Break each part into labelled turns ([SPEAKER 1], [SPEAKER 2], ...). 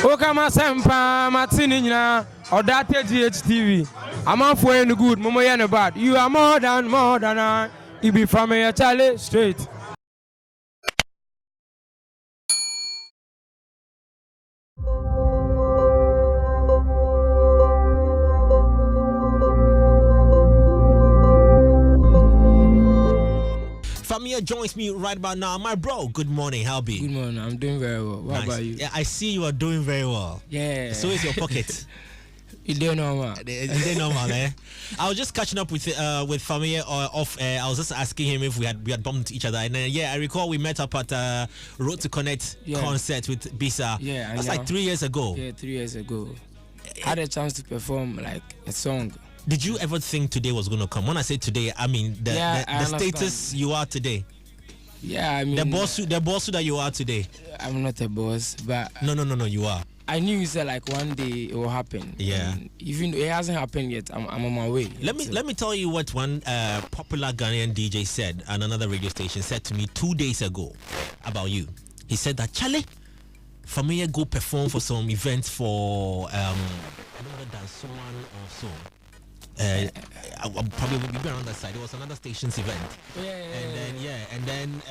[SPEAKER 1] Okama Sempa, Martinina, or that GHTV. I'm off for any good, Momo and bad. You are more than I. You be from a Charlie straight.
[SPEAKER 2] Fameye joins me right about now. My bro, good morning. How be?
[SPEAKER 3] Good morning. I'm doing very well. What about you?
[SPEAKER 2] Yeah, I see you are doing very well.
[SPEAKER 3] Yeah.
[SPEAKER 2] So is your pocket.
[SPEAKER 3] You don't know, man.
[SPEAKER 2] You don't know, man. I was just catching up with Fameye off. I was just asking him if we had bumped into each other, and I recall we met up at Road to Connect concert with Bisa.
[SPEAKER 3] Yeah,
[SPEAKER 2] that's like 3 years ago.
[SPEAKER 3] Yeah, 3 years ago. I had a chance to perform like a song.
[SPEAKER 2] Did you ever think today was going to come? When I say today, I mean the status you are today.
[SPEAKER 3] Yeah, I mean
[SPEAKER 2] the boss that you are today.
[SPEAKER 3] I'm not a boss, but
[SPEAKER 2] no, you are.
[SPEAKER 3] I knew you said like one day it will happen.
[SPEAKER 2] Yeah.
[SPEAKER 3] And even though it hasn't happened yet, I'm on my way.
[SPEAKER 2] Let me tell you what one popular Ghanaian DJ said, and another radio station said to me 2 days ago about you. He said that Charlie, Fameye go perform for some events for I don't know that someone or so. I'll probably will be around that side. It was another station's event. And then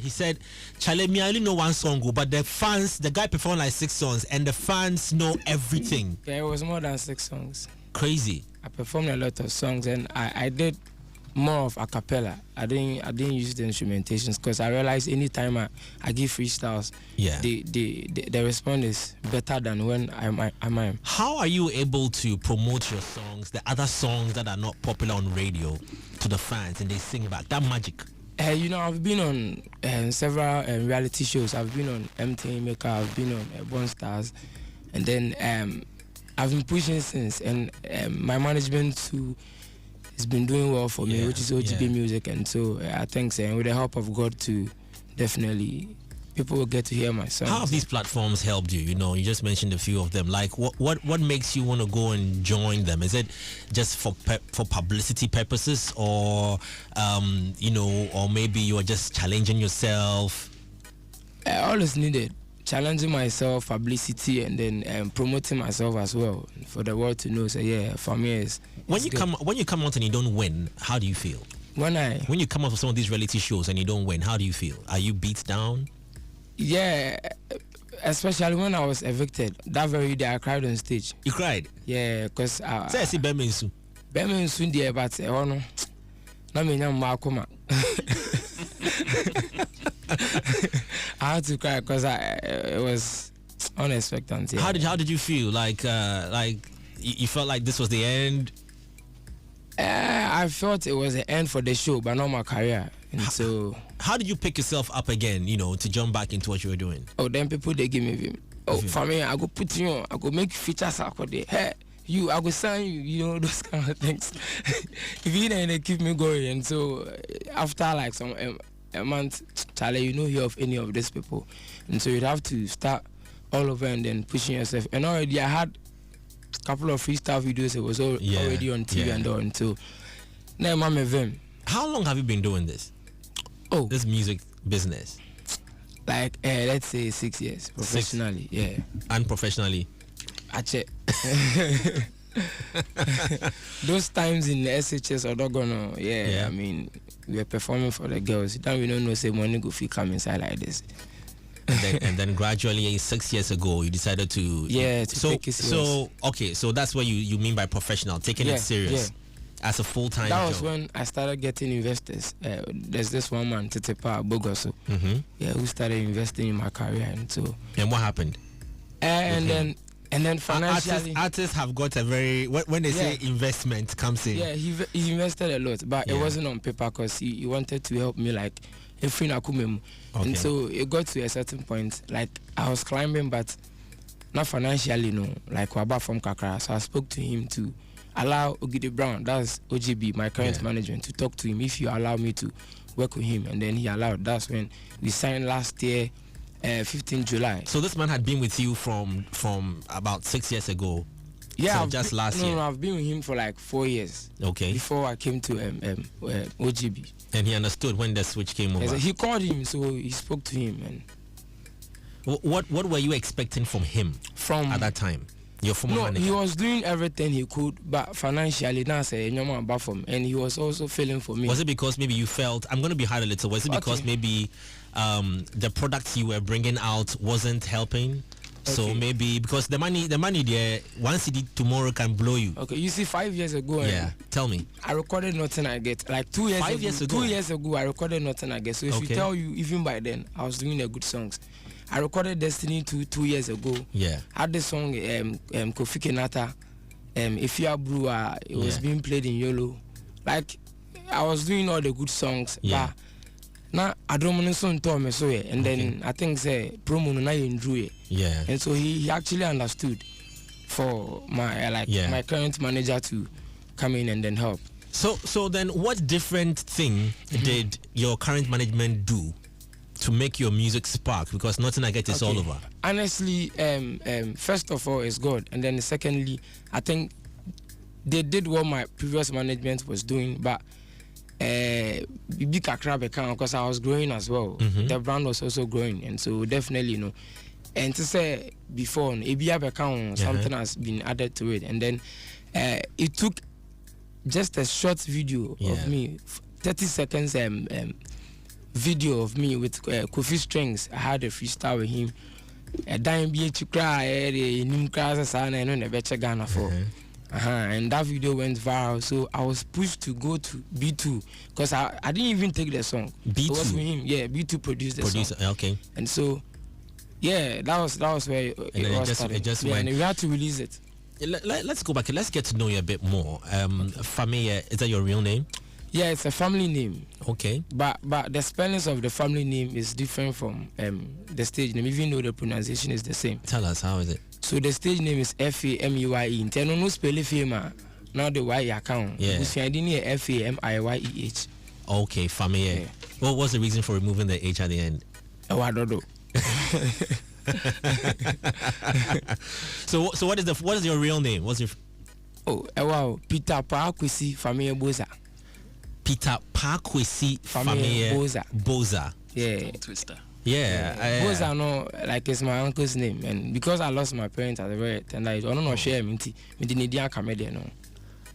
[SPEAKER 2] he said, Charlie, me I only know one song, but the guy performed like 6 songs, and the fans know everything.
[SPEAKER 3] Yeah, it was more than 6 songs.
[SPEAKER 2] Crazy.
[SPEAKER 3] I performed a lot of songs, and I did more of a cappella. I didn't use the instrumentations because I realized anytime I give freestyles, the response is better than when I'm.
[SPEAKER 2] How are you able to promote your songs, the other songs that are not popular on radio, to the fans, and they sing back? That magic.
[SPEAKER 3] I've been on several reality shows. I've been on MTV Maker. I've been on Born Stars, and then I've been pushing since. And my management too. It's been doing well for me, which is Ogidi Music, and so I think with the help of God too, definitely people will get to hear my songs.
[SPEAKER 2] How have these platforms helped you? You just mentioned a few of them. Like what makes you want to go and join them? Is it just for publicity purposes, or or maybe you are just challenging yourself?
[SPEAKER 3] I always needed challenging myself, publicity, and then promoting myself as well for the world to know. So for me, when you
[SPEAKER 2] come out and you don't win, how do you feel? When you come out for some of these reality shows and you don't win, how do you feel? Are you beat down?
[SPEAKER 3] Yeah, especially when I was evicted. That very day, I cried on stage.
[SPEAKER 2] You cried?
[SPEAKER 3] Yeah, because
[SPEAKER 2] I see Bemensu.
[SPEAKER 3] Bemensu there, but no, na me nyam makoma. I had to cry because it was unexpected.
[SPEAKER 2] Yeah. How did you feel? Like you felt like this was the end?
[SPEAKER 3] I felt it was the end for the show, but not my career. And so,
[SPEAKER 2] how did you pick yourself up again? To jump back into what you were doing.
[SPEAKER 3] Oh, then people they give me vim. Oh, for me, I go put you on. I go make features out of there. Hey, I go sign you. Those kind of things. If you didn't, they keep me going. And so after like some a month, Charlie, hear of any of these people, and so you'd have to start all over and then pushing yourself. And already I had a couple of freestyle videos. It was already on TV and all. And so now I'm a them.
[SPEAKER 2] How long have you been doing this?
[SPEAKER 3] Oh,
[SPEAKER 2] this music business.
[SPEAKER 3] Like let's say 6 years professionally. 6. Yeah.
[SPEAKER 2] And professionally.
[SPEAKER 3] Ache. Those times in the SHS or Dogono, I mean, we were performing for the girls. Then we don't know say money go fit come inside like this.
[SPEAKER 2] and then gradually 6 years ago you decided to
[SPEAKER 3] take it serious.
[SPEAKER 2] So that's what you mean by professional, taking it serious as a full-time
[SPEAKER 3] that
[SPEAKER 2] job.
[SPEAKER 3] Was when I started getting investors. There's this one man, Tetepa Bogoso, who started investing in my career. And
[SPEAKER 2] what happened?
[SPEAKER 3] And then financially,
[SPEAKER 2] artists have got a very when they say investment comes in.
[SPEAKER 3] Yeah, he invested a lot, but it wasn't on paper because he wanted to help me like and so it got to a certain point. Like I was climbing, but not financially, like Waba from Kakra. So I spoke to him to allow Ogidi Brown, that's OGB, my current management, to talk to him if you allow me to work with him, and then he allowed. That's when we signed last year. 15 July.
[SPEAKER 2] So this man had been with you from about 6 years ago.
[SPEAKER 3] Yeah,
[SPEAKER 2] so just last year.
[SPEAKER 3] No, I've been with him for like 4 years.
[SPEAKER 2] Okay.
[SPEAKER 3] Before I came to OGB.
[SPEAKER 2] And he understood when the switch came over.
[SPEAKER 3] He called him, so he spoke to him. And
[SPEAKER 2] what were you expecting from him? at that time? Your former manager?
[SPEAKER 3] He was doing everything he could, but financially, now say and he was also feeling for me.
[SPEAKER 2] Was it because maybe you felt, I'm going to be hard a little, was it because maybe the products you were bringing out wasn't helping? So maybe because the money there, one CD tomorrow can blow you.
[SPEAKER 3] Okay, you see, 5 years ago,
[SPEAKER 2] tell me.
[SPEAKER 3] I recorded Nothing I Get. Like 2 years
[SPEAKER 2] 5
[SPEAKER 3] ago.
[SPEAKER 2] years ago?
[SPEAKER 3] 2 years ago, I recorded Nothing I Get. So if you tell you, even by then, I was doing the good songs. I recorded Destiny 2 years ago.
[SPEAKER 2] Yeah.
[SPEAKER 3] Had the song Kofi Kenata, Ifya Brewer. It was being played in YOLO. Like I was doing all the good songs.
[SPEAKER 2] Yeah.
[SPEAKER 3] But now I don't want to tell me so and then I think say promo na enjoy.
[SPEAKER 2] Yeah.
[SPEAKER 3] And so he actually understood for my my current manager to come in and then help.
[SPEAKER 2] So then what different thing did your current management do to make your music spark? Because Nothing I Get is all over.
[SPEAKER 3] Honestly, first of all, it's God, and then secondly, I think they did what my previous management was doing, but because I was growing as well. The brand was also growing, and so definitely, and to say before, something has been added to it, and then it took just a short video of me, 30 seconds video of me with Kofi Strings. I had a freestyle with him. A dime BH cry, Nim Cras, and I never Ghana for. And that video went viral, so I was pushed to go to B2 because I didn't even take the song.
[SPEAKER 2] B2?
[SPEAKER 3] It was with him. Yeah, B2 produced the song.
[SPEAKER 2] Okay.
[SPEAKER 3] And so, that was where it was started. And we had to release it.
[SPEAKER 2] Let's go back. Let's get to know you a bit more. Fameye, is that your real name?
[SPEAKER 3] Yeah, it's a family name.
[SPEAKER 2] Okay.
[SPEAKER 3] But the spellings of the family name is different from the stage name, even though the pronunciation is the same.
[SPEAKER 2] Tell us, how is it?
[SPEAKER 3] So the stage name is Fameye. Inteno no spell Fama. Now the Y account.
[SPEAKER 2] Yeah.
[SPEAKER 3] Famiyeh.
[SPEAKER 2] Okay, Fameye. Yeah. What was the reason for removing the H at the end?
[SPEAKER 3] Oh, I don't know.
[SPEAKER 2] So what is your real name? What's your
[SPEAKER 3] wow, Peter Pakwesi Fameye Boza.
[SPEAKER 2] Peter Pakwesi Fameye Boza.
[SPEAKER 3] Yeah.
[SPEAKER 2] Twister. Yeah.
[SPEAKER 3] Boza no, like it's my uncle's name, and because I lost my parents at a very tender age, I don't know share me no.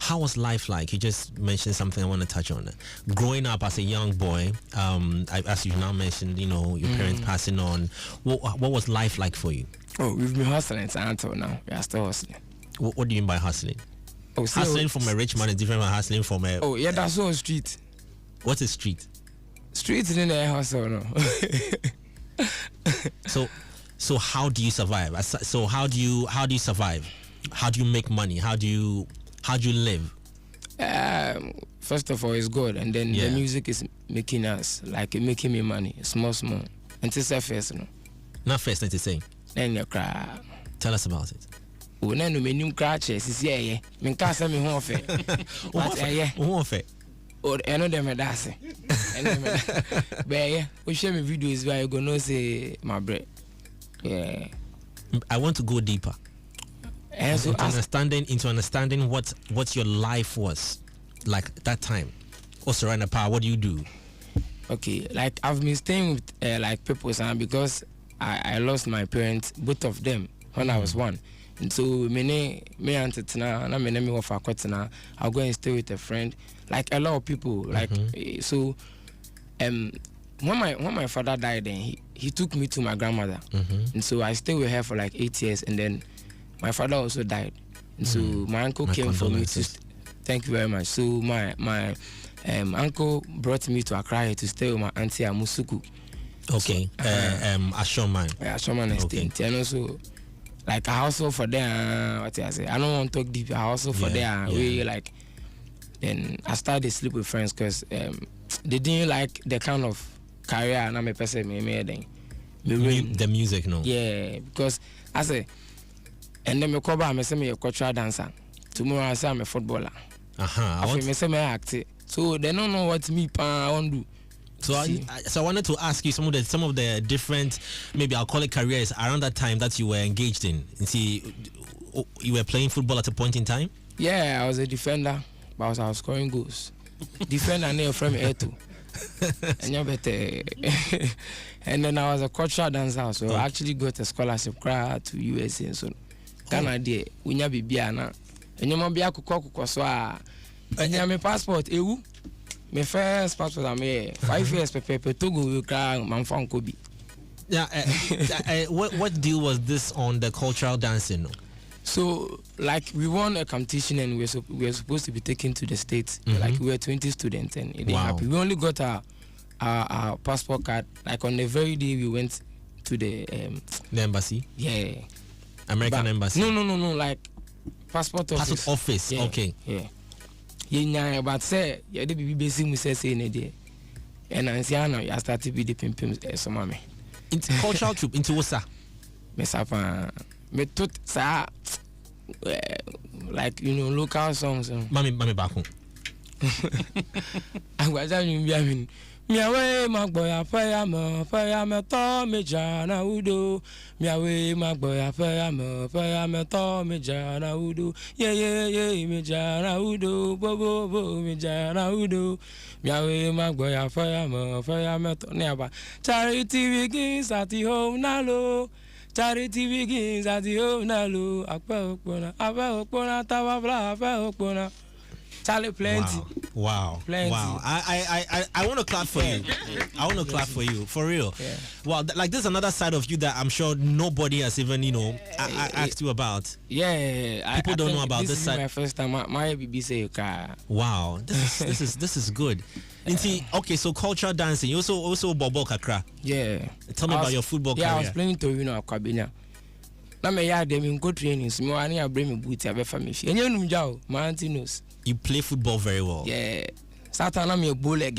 [SPEAKER 2] How was life like? You just mentioned something I want to touch on. Growing up as a young boy, as you now mentioned, your parents passing on. What was life like for you?
[SPEAKER 3] Oh, we've been hustling until now. We are still hustling.
[SPEAKER 2] What do you mean by hustling? Hustling from a rich man is different from hustling from a...
[SPEAKER 3] Oh, yeah, that's all street.
[SPEAKER 2] What is street?
[SPEAKER 3] Street in the hustle, no.
[SPEAKER 2] So how do you survive? So how do you survive? How do you make money? How do you live?
[SPEAKER 3] First of all, it's good, and then the music is making making me money, small. Until first, no.
[SPEAKER 2] Not first, not to say.
[SPEAKER 3] Then you cry.
[SPEAKER 2] Tell us about it.
[SPEAKER 3] Oh, no, me new crutches is yeah. Me can't say me home fair. What
[SPEAKER 2] home fair?
[SPEAKER 3] Oh, I know them that's it. But yeah, we share me videos where you gonna say my bread. Yeah.
[SPEAKER 2] I want to go deeper.
[SPEAKER 3] And so
[SPEAKER 2] into understanding what your life was like that time. Also, right now, what do you do? Okay,
[SPEAKER 3] like I've been staying with people, because I lost my parents, both of them, when I was one. And so me I'll go and stay with a friend, like a lot of people, like so. When my father died, then he took me to my grandmother, and so I stayed with her for like 8 years, and then my father also died, and so my uncle came for me to. Thank you very much. So my uncle brought me to Accra to stay with my auntie Amusuku.
[SPEAKER 2] Okay, Ashoman.
[SPEAKER 3] Ashoman estate, and also like a household for them. What I say? I don't want to talk deep. A household for them. We like. Then I started to sleep with friends because they didn't like the kind of career and I'm a person
[SPEAKER 2] the music, no.
[SPEAKER 3] Yeah, because I say, and then me call back. Me say me a cultural dancer. Tomorrow I say I'm a footballer. I say me act. So they don't know what me I want to do.
[SPEAKER 2] So I wanted to ask you some of the different, maybe I'll call it careers around that time that you were engaged in. And see, you were playing football at a point in time.
[SPEAKER 3] Yeah, I was a defender, but I was scoring goals. Defender name from A2. And you better. And then I was a cultural dancer, so I actually got a scholarship to USA. So Canada, we never be biana. And you might be a cook, so I have my passport. My first passport, I made 5 years per paper to go with my phone could be.
[SPEAKER 2] Yeah, what deal was this on the cultural dancing?
[SPEAKER 3] So, like, we won a competition and we were supposed to be taken to the States. Like, we were 20 students and it didn't happen. We only got our passport card. Like, on the very day we went to the
[SPEAKER 2] embassy?
[SPEAKER 3] Yeah.
[SPEAKER 2] American embassy?
[SPEAKER 3] No. Like, passport office.
[SPEAKER 2] Passport office,
[SPEAKER 3] yeah,
[SPEAKER 2] okay.
[SPEAKER 3] Yeah, but say, yeah, the baby basic we say in a day. And I say, I started to be the pimpim, so mommy.
[SPEAKER 2] Into cultural troop, into Wasa?
[SPEAKER 3] Mesapa. Me tut sa like local songs.
[SPEAKER 2] Mami back home.
[SPEAKER 3] I was telling you, me away, my boy, I fire me to me jana udo. Me away, my boy, I fire me to me jana udo. Yeah, me jana udo, bo, me jana udo. Me away, my boy, I fire me to never. Charity begins at the home now. Charity begins at the home now. Charlie, plenty.
[SPEAKER 2] Wow.
[SPEAKER 3] Plenty.
[SPEAKER 2] Wow. I want to clap for you. I want to clap for you, for real.
[SPEAKER 3] Yeah.
[SPEAKER 2] Wow, like this is another side of you that I'm sure nobody has even, asked you about.
[SPEAKER 3] Yeah.
[SPEAKER 2] People don't know about this side.
[SPEAKER 3] This is my first time. My baby say,
[SPEAKER 2] wow. This is good. Okay, so cultural dancing. You also bobo kakra.
[SPEAKER 3] Yeah.
[SPEAKER 2] Tell me about your football career.
[SPEAKER 3] Yeah, I was playing to Kwabena. Now me yeah them in go trainings. Me want to bring me booty abe family. And you know me my auntie knows.
[SPEAKER 2] You play football very well.
[SPEAKER 3] Yeah. Saturday I'm a bull leg.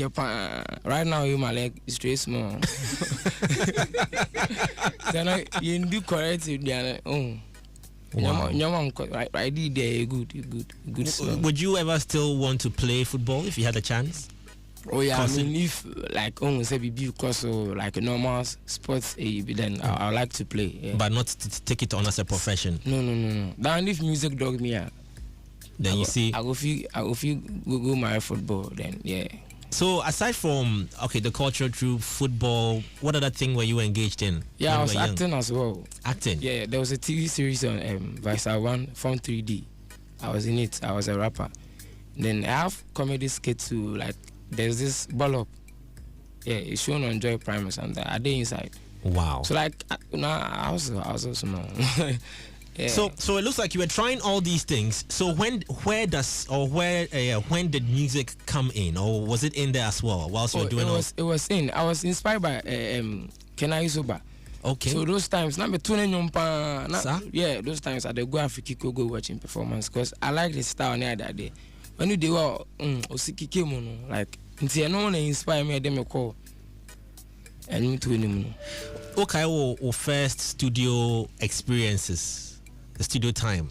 [SPEAKER 3] Right now you my leg is straight small. Then you do correct it. Wow. I did there good.
[SPEAKER 2] Would you ever still want to play football if you had a chance?
[SPEAKER 3] Oh yeah, I mean if like say because like a normal sports then I like to play. Yeah.
[SPEAKER 2] But not to take it on as a profession.
[SPEAKER 3] No. Then if music dog me
[SPEAKER 2] then you see
[SPEAKER 3] I go feel go my football then yeah.
[SPEAKER 2] So aside from the culture through football, what other thing were you engaged in?
[SPEAKER 3] Yeah, I was acting as well.
[SPEAKER 2] Acting?
[SPEAKER 3] Yeah, there was a TV series on Visa One from 3D. I was in it. I was a rapper. Then I have comedy skit too. Like there's this ball up. Yeah, it's shown on Joy Prime or something. I did inside.
[SPEAKER 2] Wow.
[SPEAKER 3] So like I was also small. Yeah.
[SPEAKER 2] So it looks like you were trying all these things. So when did music come in, or was it in there as well whilst you were doing
[SPEAKER 3] it was in. I was inspired by Kenai Soba.
[SPEAKER 2] Okay.
[SPEAKER 3] So those times, those times I go Africa go watching performance because I like the style near that day. When you do like no one inspire me, them call and me to him.
[SPEAKER 2] Okay, first studio experiences. The studio time.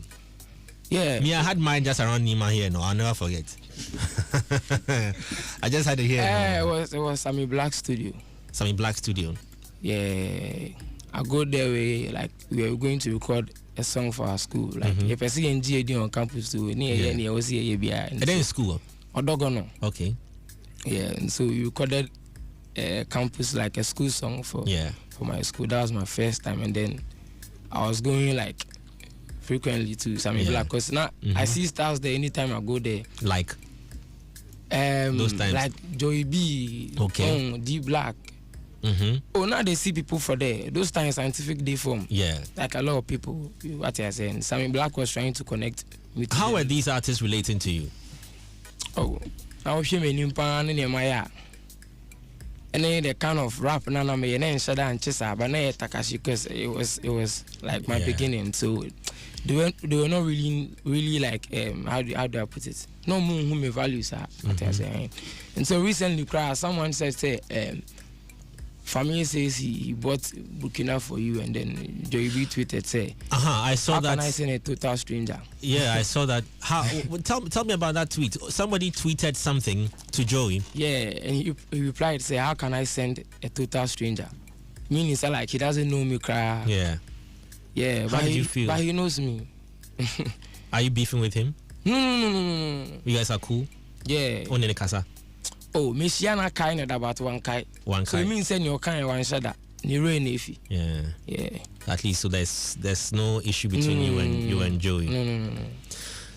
[SPEAKER 3] Yeah.
[SPEAKER 2] Me, I had mine just around Nima here. No, I'll never forget. I just had it here.
[SPEAKER 3] It was Sammy Black studio.
[SPEAKER 2] Sammy Black studio.
[SPEAKER 3] Yeah. I go there we were going to record a song for our school. Like if I see NGAD on campus too, and
[SPEAKER 2] then in school.
[SPEAKER 3] Odogono.
[SPEAKER 2] Okay.
[SPEAKER 3] Yeah, and so we recorded a campus like a school song for my school. That was my first time, and then I was going like frequently to Sammy Black because now I see stars there anytime I go there.
[SPEAKER 2] Like those times,
[SPEAKER 3] like Joey B, D Black. Oh, now they see people for there. Those times scientific day form. Yeah, like a lot of people. What I saying, Sammy Black was trying to connect with.
[SPEAKER 2] How are these artists relating to you?
[SPEAKER 3] Oh, I was hearing him in my and then the kind of rap nana me and then Shada and Chesa, but now Takashi because it was like my beginning. So they were not really like how do I put it? No more who me values are. And so recently, someone said Fameye says he bought Burkina for you, and then Joey B tweeted say,
[SPEAKER 2] I saw that.
[SPEAKER 3] How can I send a total stranger?
[SPEAKER 2] Yeah, I saw that. How? Tell me about that tweet. Somebody tweeted something to Joey.
[SPEAKER 3] Yeah, and he replied, say, how can I send a total stranger? Meaning, it's like he doesn't know me, cry.
[SPEAKER 2] Yeah.
[SPEAKER 3] Yeah,
[SPEAKER 2] how did you feel?
[SPEAKER 3] But he knows me.
[SPEAKER 2] Are you beefing with him?
[SPEAKER 3] No.
[SPEAKER 2] You guys are cool?
[SPEAKER 3] Yeah.
[SPEAKER 2] Only the casa.
[SPEAKER 3] Oh, Michiana kind of about one kai.
[SPEAKER 2] One
[SPEAKER 3] So
[SPEAKER 2] kai.
[SPEAKER 3] it means send your kind one shada. Ni rain ifi.
[SPEAKER 2] Yeah.
[SPEAKER 3] Yeah.
[SPEAKER 2] At least so there's no issue between you and Joey.
[SPEAKER 3] No.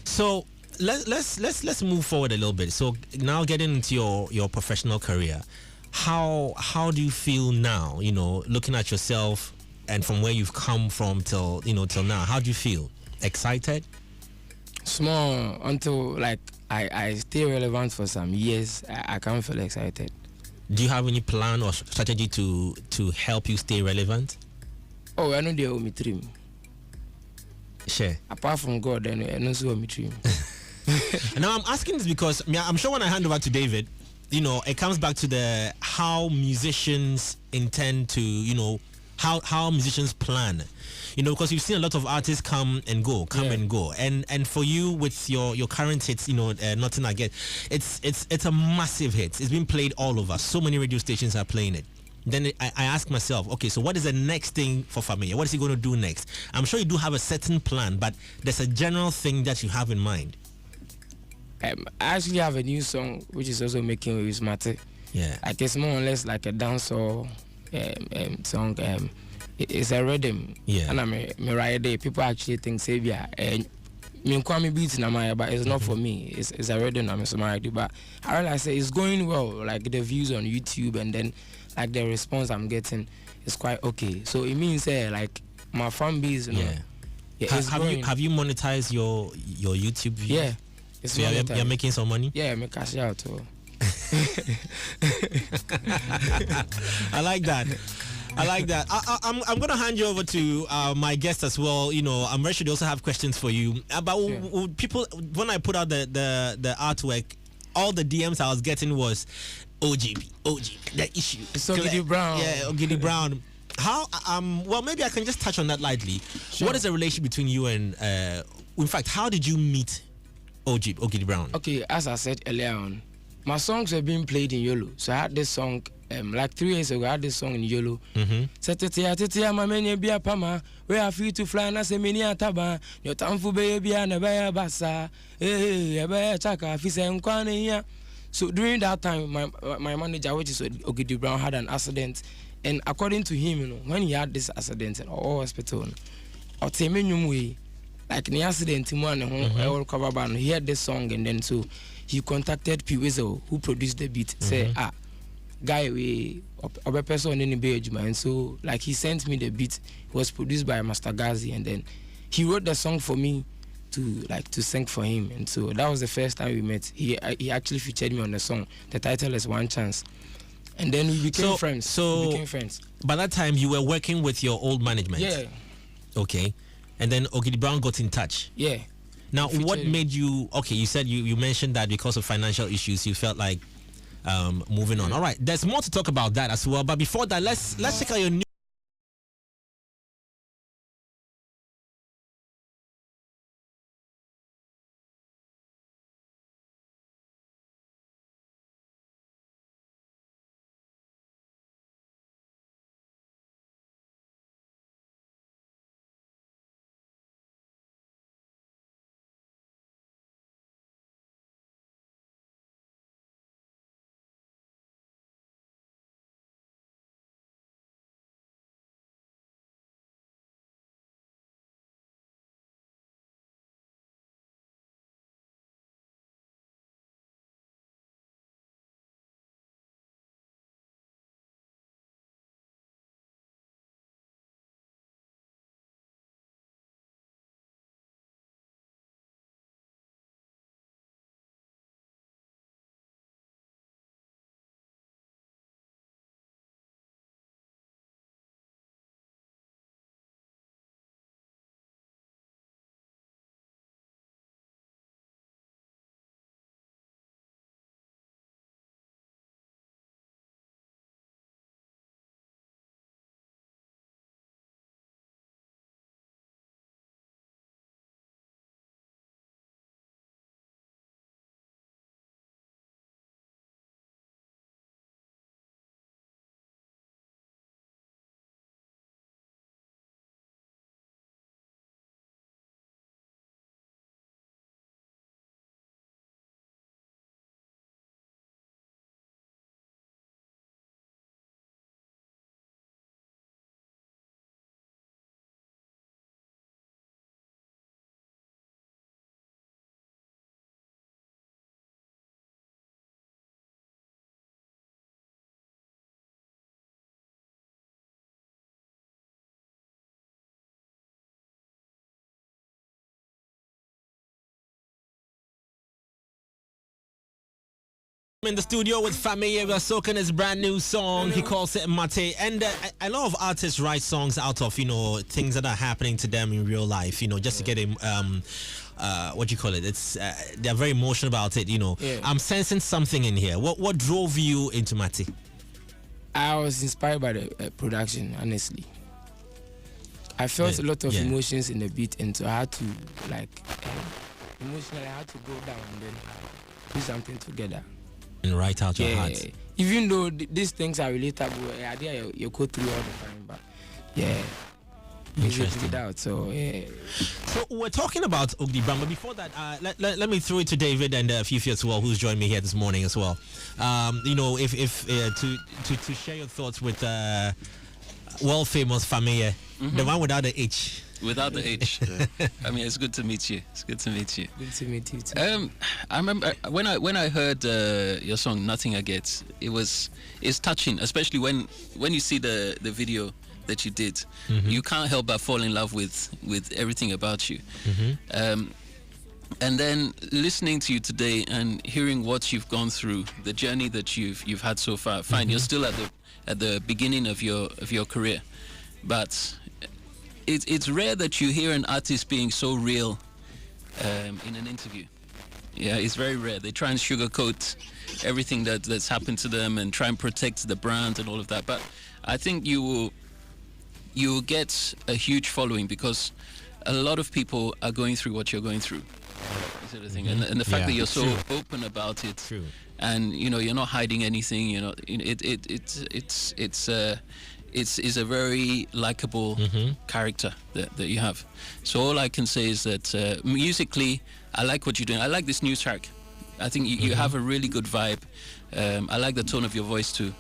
[SPEAKER 2] So let's move forward a little bit. So now getting into your professional career, how do you feel now? You know, looking at yourself and from where you've come from till now, how do you feel? Excited?
[SPEAKER 3] Small until like I stay relevant for some years. I can't feel excited.
[SPEAKER 2] Do you have any plan or strategy to help you stay relevant?
[SPEAKER 3] Oh, I know they owe me dream.
[SPEAKER 2] Sure.
[SPEAKER 3] Apart from God, I know so me dream.
[SPEAKER 2] Now I'm asking this because I'm sure when I hand over to David, it comes back to the how musicians intend to, how musicians plan. Because you've seen a lot of artists come and go, and for you with your current hits, Nothing I Get, it's a massive hit. It's been played all over. So many radio stations are playing it. Then I ask myself, okay, so what is the next thing for Fameye? What is he going to do next? I'm sure you do have a certain plan, but there's a general thing that you have in mind.
[SPEAKER 3] I actually have a new song which is also making waves matter.
[SPEAKER 2] Yeah,
[SPEAKER 3] like it's more or less like a dancehall song. It's a rhythm.
[SPEAKER 2] Yeah,
[SPEAKER 3] and I'm right there. People actually think Sabia and me beats na my, but it's not for me. It's a rhythm I'm so but I realize it's going well. Like the views on YouTube and then like the response I'm getting is quite okay. So it means like my fan base.
[SPEAKER 2] Have you monetized your YouTube views?
[SPEAKER 3] Yeah.
[SPEAKER 2] So you're making some money?
[SPEAKER 3] Yeah, make cash out too.
[SPEAKER 2] I like that. I'm going to hand you over to my guest as well. I'm very sure they also have questions for you. But people, when I put out the artwork, all the DMs I was getting was OGB, the issue.
[SPEAKER 3] It's Ogidi Brown.
[SPEAKER 2] Yeah, Ogidi Brown. How, well, maybe I can just touch on that lightly.
[SPEAKER 3] Sure.
[SPEAKER 2] What is the relationship between you and, in fact, how did you meet Ogidi Brown?
[SPEAKER 3] Okay, as I said earlier on, my songs were being played in Yolo. So I had this song, like 3 years ago, I had this song in Yolo. Tetia, my many be a pama, where I feel to fly, and I say, many ataba, your tamfu baby, and a bear bassa, a bear chaka, fisa and kwane. So during that time, my manager, which is Ogidi Brown, had an accident. And according to him, when he had this accident in all hospital, or Temenyum way, like the accident, he heard this song, and then so he contacted P. Weasel, who produced the beat, say, guy, we a person in the Bay, and so like he sent me the beat. It was produced by Master Gazi, and then he wrote the song for me to sing for him, and so that was the first time we met. He actually featured me on the song. The title is One Chance, and then we became friends.
[SPEAKER 2] So by that time you were working with your old management.
[SPEAKER 3] Yeah.
[SPEAKER 2] Okay. And then Ogidi Brown got in touch.
[SPEAKER 3] Yeah.
[SPEAKER 2] Now, what made you? Okay, you said you mentioned that because of financial issues, you felt like moving on. All right, there's more to talk about that as well. But before that, let's check out your new. In the studio with Fameye, we're soaking his brand new song. He calls it Mate. And a lot of artists write songs out of, things that are happening to them in real life, just to get him, what do you call it? It's they're very emotional about it,
[SPEAKER 3] Yeah.
[SPEAKER 2] I'm sensing something in here. What drove you into Mate?
[SPEAKER 3] I was inspired by the production, honestly. I felt a lot of emotions in the beat, and so I had to, emotionally, I had to go down and then put something together.
[SPEAKER 2] And write out your heart.
[SPEAKER 3] Even though these things are relatable, idea you go through all the time, but
[SPEAKER 2] Interesting.
[SPEAKER 3] Out, so
[SPEAKER 2] So we're talking about Ogidi Brown, but before that, let me throw it to David and Fifi as well, who's joined me here this morning as well. If to share your thoughts with world famous Fameye, the one without the H.
[SPEAKER 4] Without the H. I mean, it's good to meet you. It's good to meet you.
[SPEAKER 3] Good to meet you too.
[SPEAKER 4] I remember when I heard your song "Nothing I Get," it's touching, especially when you see the video that you did. You can't help but fall in love with everything about you. And then listening to you today and hearing what you've gone through, the journey that you've had so far. Fine, you're still at the beginning of your career, but it's rare that you hear an artist being so real in an interview. Yeah, it's very rare. They try and sugarcoat everything that's happened to them and try and protect the brand and all of that. But I think you will get a huge following because a lot of people are going through what you're going through. Is the thing, and the fact that you're so open about it, and you're not hiding anything. It's a very likable character that you have. So all I can say is that musically, I like what you're doing. I like this new track. I think you have a really good vibe. I like the tone of your voice too.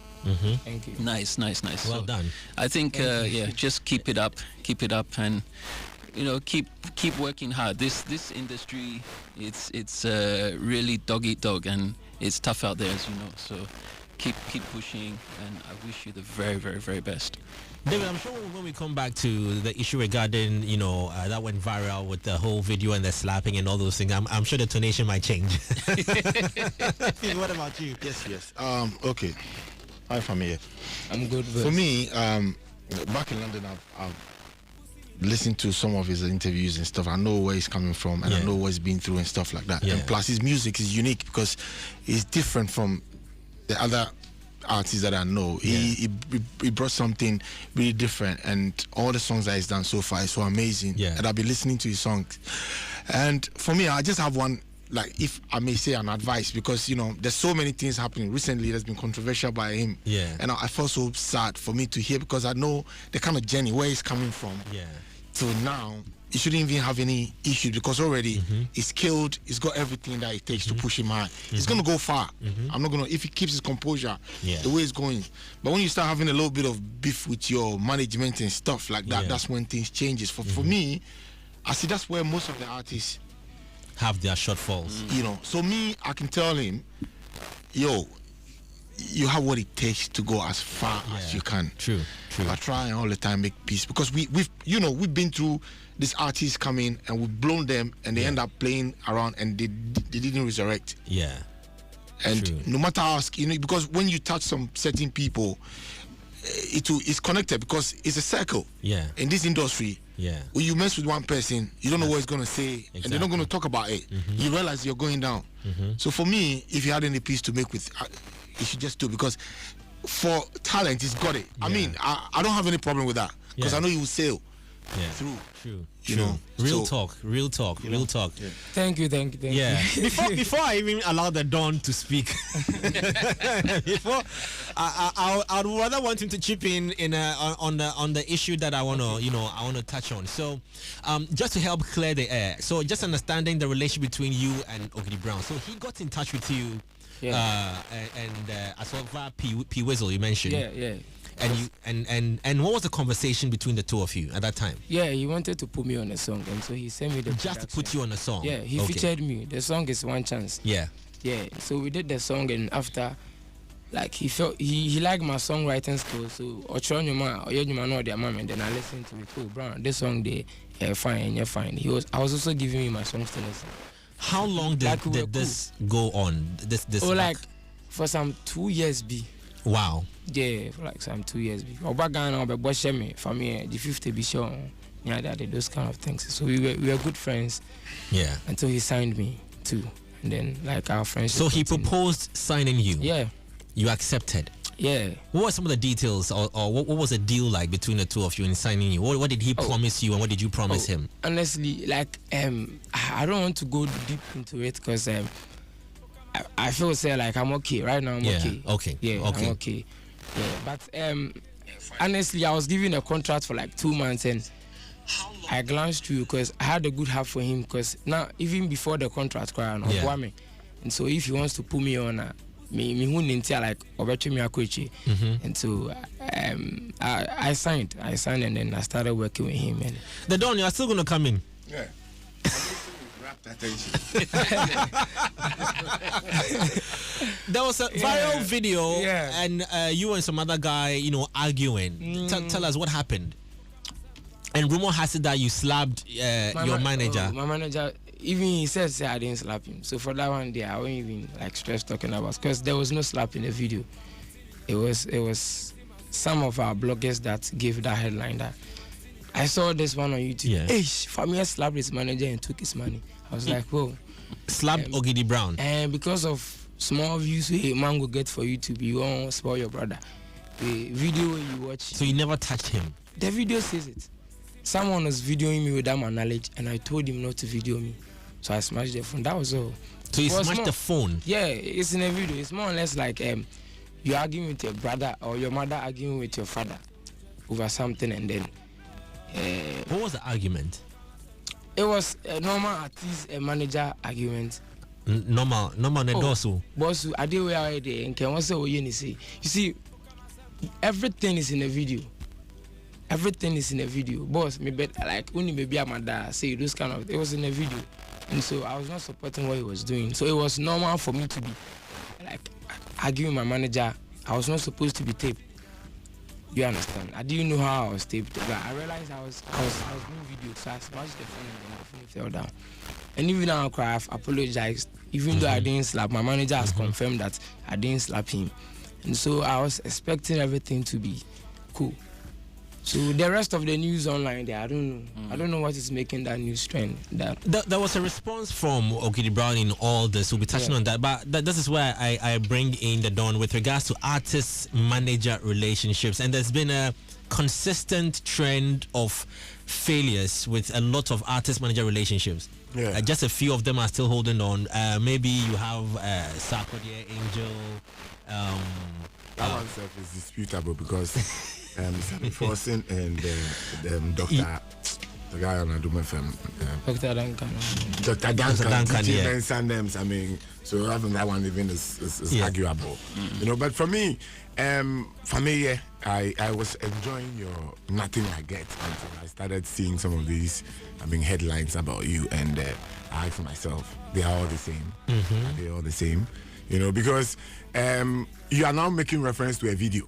[SPEAKER 3] Thank you.
[SPEAKER 4] Nice.
[SPEAKER 2] Well done.
[SPEAKER 4] I think just keep it up, and keep working hard. This industry, it's really dog eat dog, and it's tough out there, as you know. So keep pushing, and I wish you the very, very, very best.
[SPEAKER 2] David, I'm sure when we come back to the issue regarding, that went viral with the whole video and the slapping and all those things, I'm sure the tonation might change. What about you?
[SPEAKER 5] Yes. Okay. Hi, Fameye.
[SPEAKER 3] I'm good.
[SPEAKER 5] For me, back in London, I've listened to some of his interviews and stuff. I know where he's coming from, and I know what he's been through and stuff like that. And plus, his music is unique because it's different from the other artists that I know. He brought something really different, and all the songs that he's done so far is so amazing. And I've been listening to his songs. And for me, I just have one, if I may say, an advice, because there's so many things happening recently that's been controversial by him. And I felt so sad for me to hear, because I know the kind of journey where he's coming from. So now he shouldn't even have any issue, because already he's skilled, he's got everything that it takes to push him high. He's gonna go far. I'm not gonna, if he keeps his composure the way it's going. But when you start having a little bit of beef with your management and stuff like that, that's when things changes. For me, I see that's where most of the artists
[SPEAKER 2] have their shortfalls.
[SPEAKER 5] So me, I can tell him, you have what it takes to go as far as you can. True. I try all the time make peace, because we've been through these artists coming and we've blown them, and they end up playing around and they didn't resurrect. And no matter how, because when you touch some certain people, it's connected, because it's a circle. In this industry, when you mess with one person, you don't know what he's gonna say, and they're not gonna talk about it. You realize you're going down. So for me, if you had any peace to make with, you should just do it, because for talent, he's got it. I mean, I don't have any problem with that, because I know he will sail through. True. Real talk.
[SPEAKER 3] Thank you.
[SPEAKER 2] Before I even allow the Don to speak, before I would rather want him to chip in on the issue that I want to touch on. So, just to help clear the air. So, just understanding the relationship between you and Ogidi Brown. So he got in touch with you, and as well via P Whistle, you mentioned. And what was the conversation between the two of you at that time?
[SPEAKER 3] He wanted to put me on a song, and so he sent me the
[SPEAKER 2] just to put you on a song.
[SPEAKER 3] He featured me. The song is One Chance. So we did the song, and after, he felt he liked my songwriting skills. So and then I listened to it. Oh, Brown, this song you're fine. I was also giving me my songs to listen.
[SPEAKER 2] How long did this go on? This
[SPEAKER 3] For some 2 years, be.
[SPEAKER 2] Wow.
[SPEAKER 3] Yeah, for like some 2 years. Obagana, but Boshemi, Fameye, the 50 be sure. Yeah, those kind of things. So we were good friends.
[SPEAKER 2] Yeah.
[SPEAKER 3] Until he signed me too, and then like our friendship.
[SPEAKER 2] So he
[SPEAKER 3] continued.
[SPEAKER 2] proposed signing you.
[SPEAKER 3] Yeah.
[SPEAKER 2] You accepted.
[SPEAKER 3] Yeah.
[SPEAKER 2] What were some of the details, or what was the deal like between the two of you in signing you? What did he promise you, and what did you promise him?
[SPEAKER 3] Honestly, like I don't want to go deep into it because I feel say like I'm okay right now. I'm okay.
[SPEAKER 2] Okay.
[SPEAKER 3] Yeah.
[SPEAKER 2] Okay.
[SPEAKER 3] I'm okay. Yeah. But honestly, I was given a contract for like 2 months, and I glanced through because I had a good heart for him. Because now, even before the contract, and so if he wants to put me on, me who ninja like obetre me akwechi, and so I signed, and then I started working with him. And
[SPEAKER 2] the Don, you are still gonna come in.
[SPEAKER 5] Yeah.
[SPEAKER 2] There was a viral video, and you and some other guy, arguing. Tell us what happened. And rumor has it that you slapped your manager.
[SPEAKER 3] My manager, even he said I didn't slap him. So for that one day, I won't even like stress talking about, because there was no slap in the video. It was some of our bloggers that gave that headline. That I saw this one on YouTube.
[SPEAKER 2] Yeah.
[SPEAKER 3] Hey, Fameye slapped his manager and took his money. I was like, whoa.
[SPEAKER 2] Slapped Ogidi Brown.
[SPEAKER 3] And because of small views a man will get for YouTube, you won't spoil your brother. The video you watch.
[SPEAKER 2] So you never touched him?
[SPEAKER 3] The video says it. Someone was videoing me without my knowledge, and I told him not to video me. So I smashed the phone. That was all.
[SPEAKER 2] So you smashed the phone?
[SPEAKER 3] Yeah, it's in a video. It's more or less like you're arguing with your brother or your mother arguing with your father over something, and then...
[SPEAKER 2] what was the argument?
[SPEAKER 3] It was a normal artist manager argument.
[SPEAKER 2] Normal Nedosu.
[SPEAKER 3] Boss, I did where I did, and can also you see, everything is in a video. Everything is in a video. Boss, me bet like only maybe my dad say those kind of. It was in a video, and so I was not supporting what he was doing. So it was normal for me to be like arguing with my manager. I was not supposed to be taped. You understand? I didn't know how I was taped, but I realized I was doing video, so I smashed the phone and the phone fell down. And even now, I've apologized. Even though I didn't slap, my manager has confirmed that I didn't slap him, and so I was expecting everything to be cool. So the rest of the news online there, I don't know. I don't know what is making that news trend.
[SPEAKER 2] There was a response from Ogidi Brown in all this. We'll be touching on that. But this is where I bring in the Don with regards to artist-manager relationships. And there's been a consistent trend of failures with a lot of artist-manager relationships.
[SPEAKER 5] Yeah.
[SPEAKER 2] Just a few of them are still holding on. Maybe you have Sarkodie, Angel.
[SPEAKER 6] That one self is disputable because Forsen and Dr. The guy on Aduma FM.
[SPEAKER 3] Dr. Duncan.
[SPEAKER 6] Dr. Duncan,
[SPEAKER 2] yeah.
[SPEAKER 6] I mean, so having that one even is arguable. But for me, Fameye, I was enjoying your Nothing I Get until I started seeing some of these headlines about you, and I asked myself, they are all the same. Are they all the same? Because you are now making reference to a video.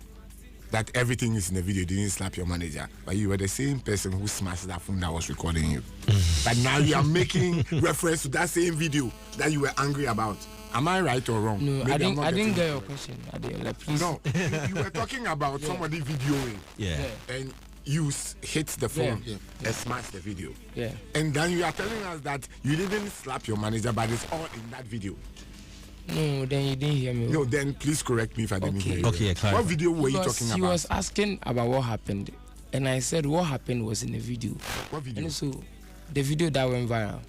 [SPEAKER 6] That everything is in the video. You didn't slap your manager, but you were the same person who smashed that phone that was recording you. But now you are making reference to that same video that you were angry about. Am I right or wrong?
[SPEAKER 3] No, I didn't get your question. Please.
[SPEAKER 6] No, you were talking about somebody videoing.
[SPEAKER 2] Yeah.
[SPEAKER 6] And you hit the phone and smashed the video.
[SPEAKER 3] Yeah.
[SPEAKER 6] And then you are telling us that you didn't slap your manager, but it's all in that video.
[SPEAKER 3] No, then you didn't hear me.
[SPEAKER 6] No, then please correct me if I didn't hear you.
[SPEAKER 2] Okay,
[SPEAKER 6] what video were you talking about?
[SPEAKER 3] He was asking about what happened, and I said what happened was in the video.
[SPEAKER 6] What video?
[SPEAKER 3] And so, the video that went viral,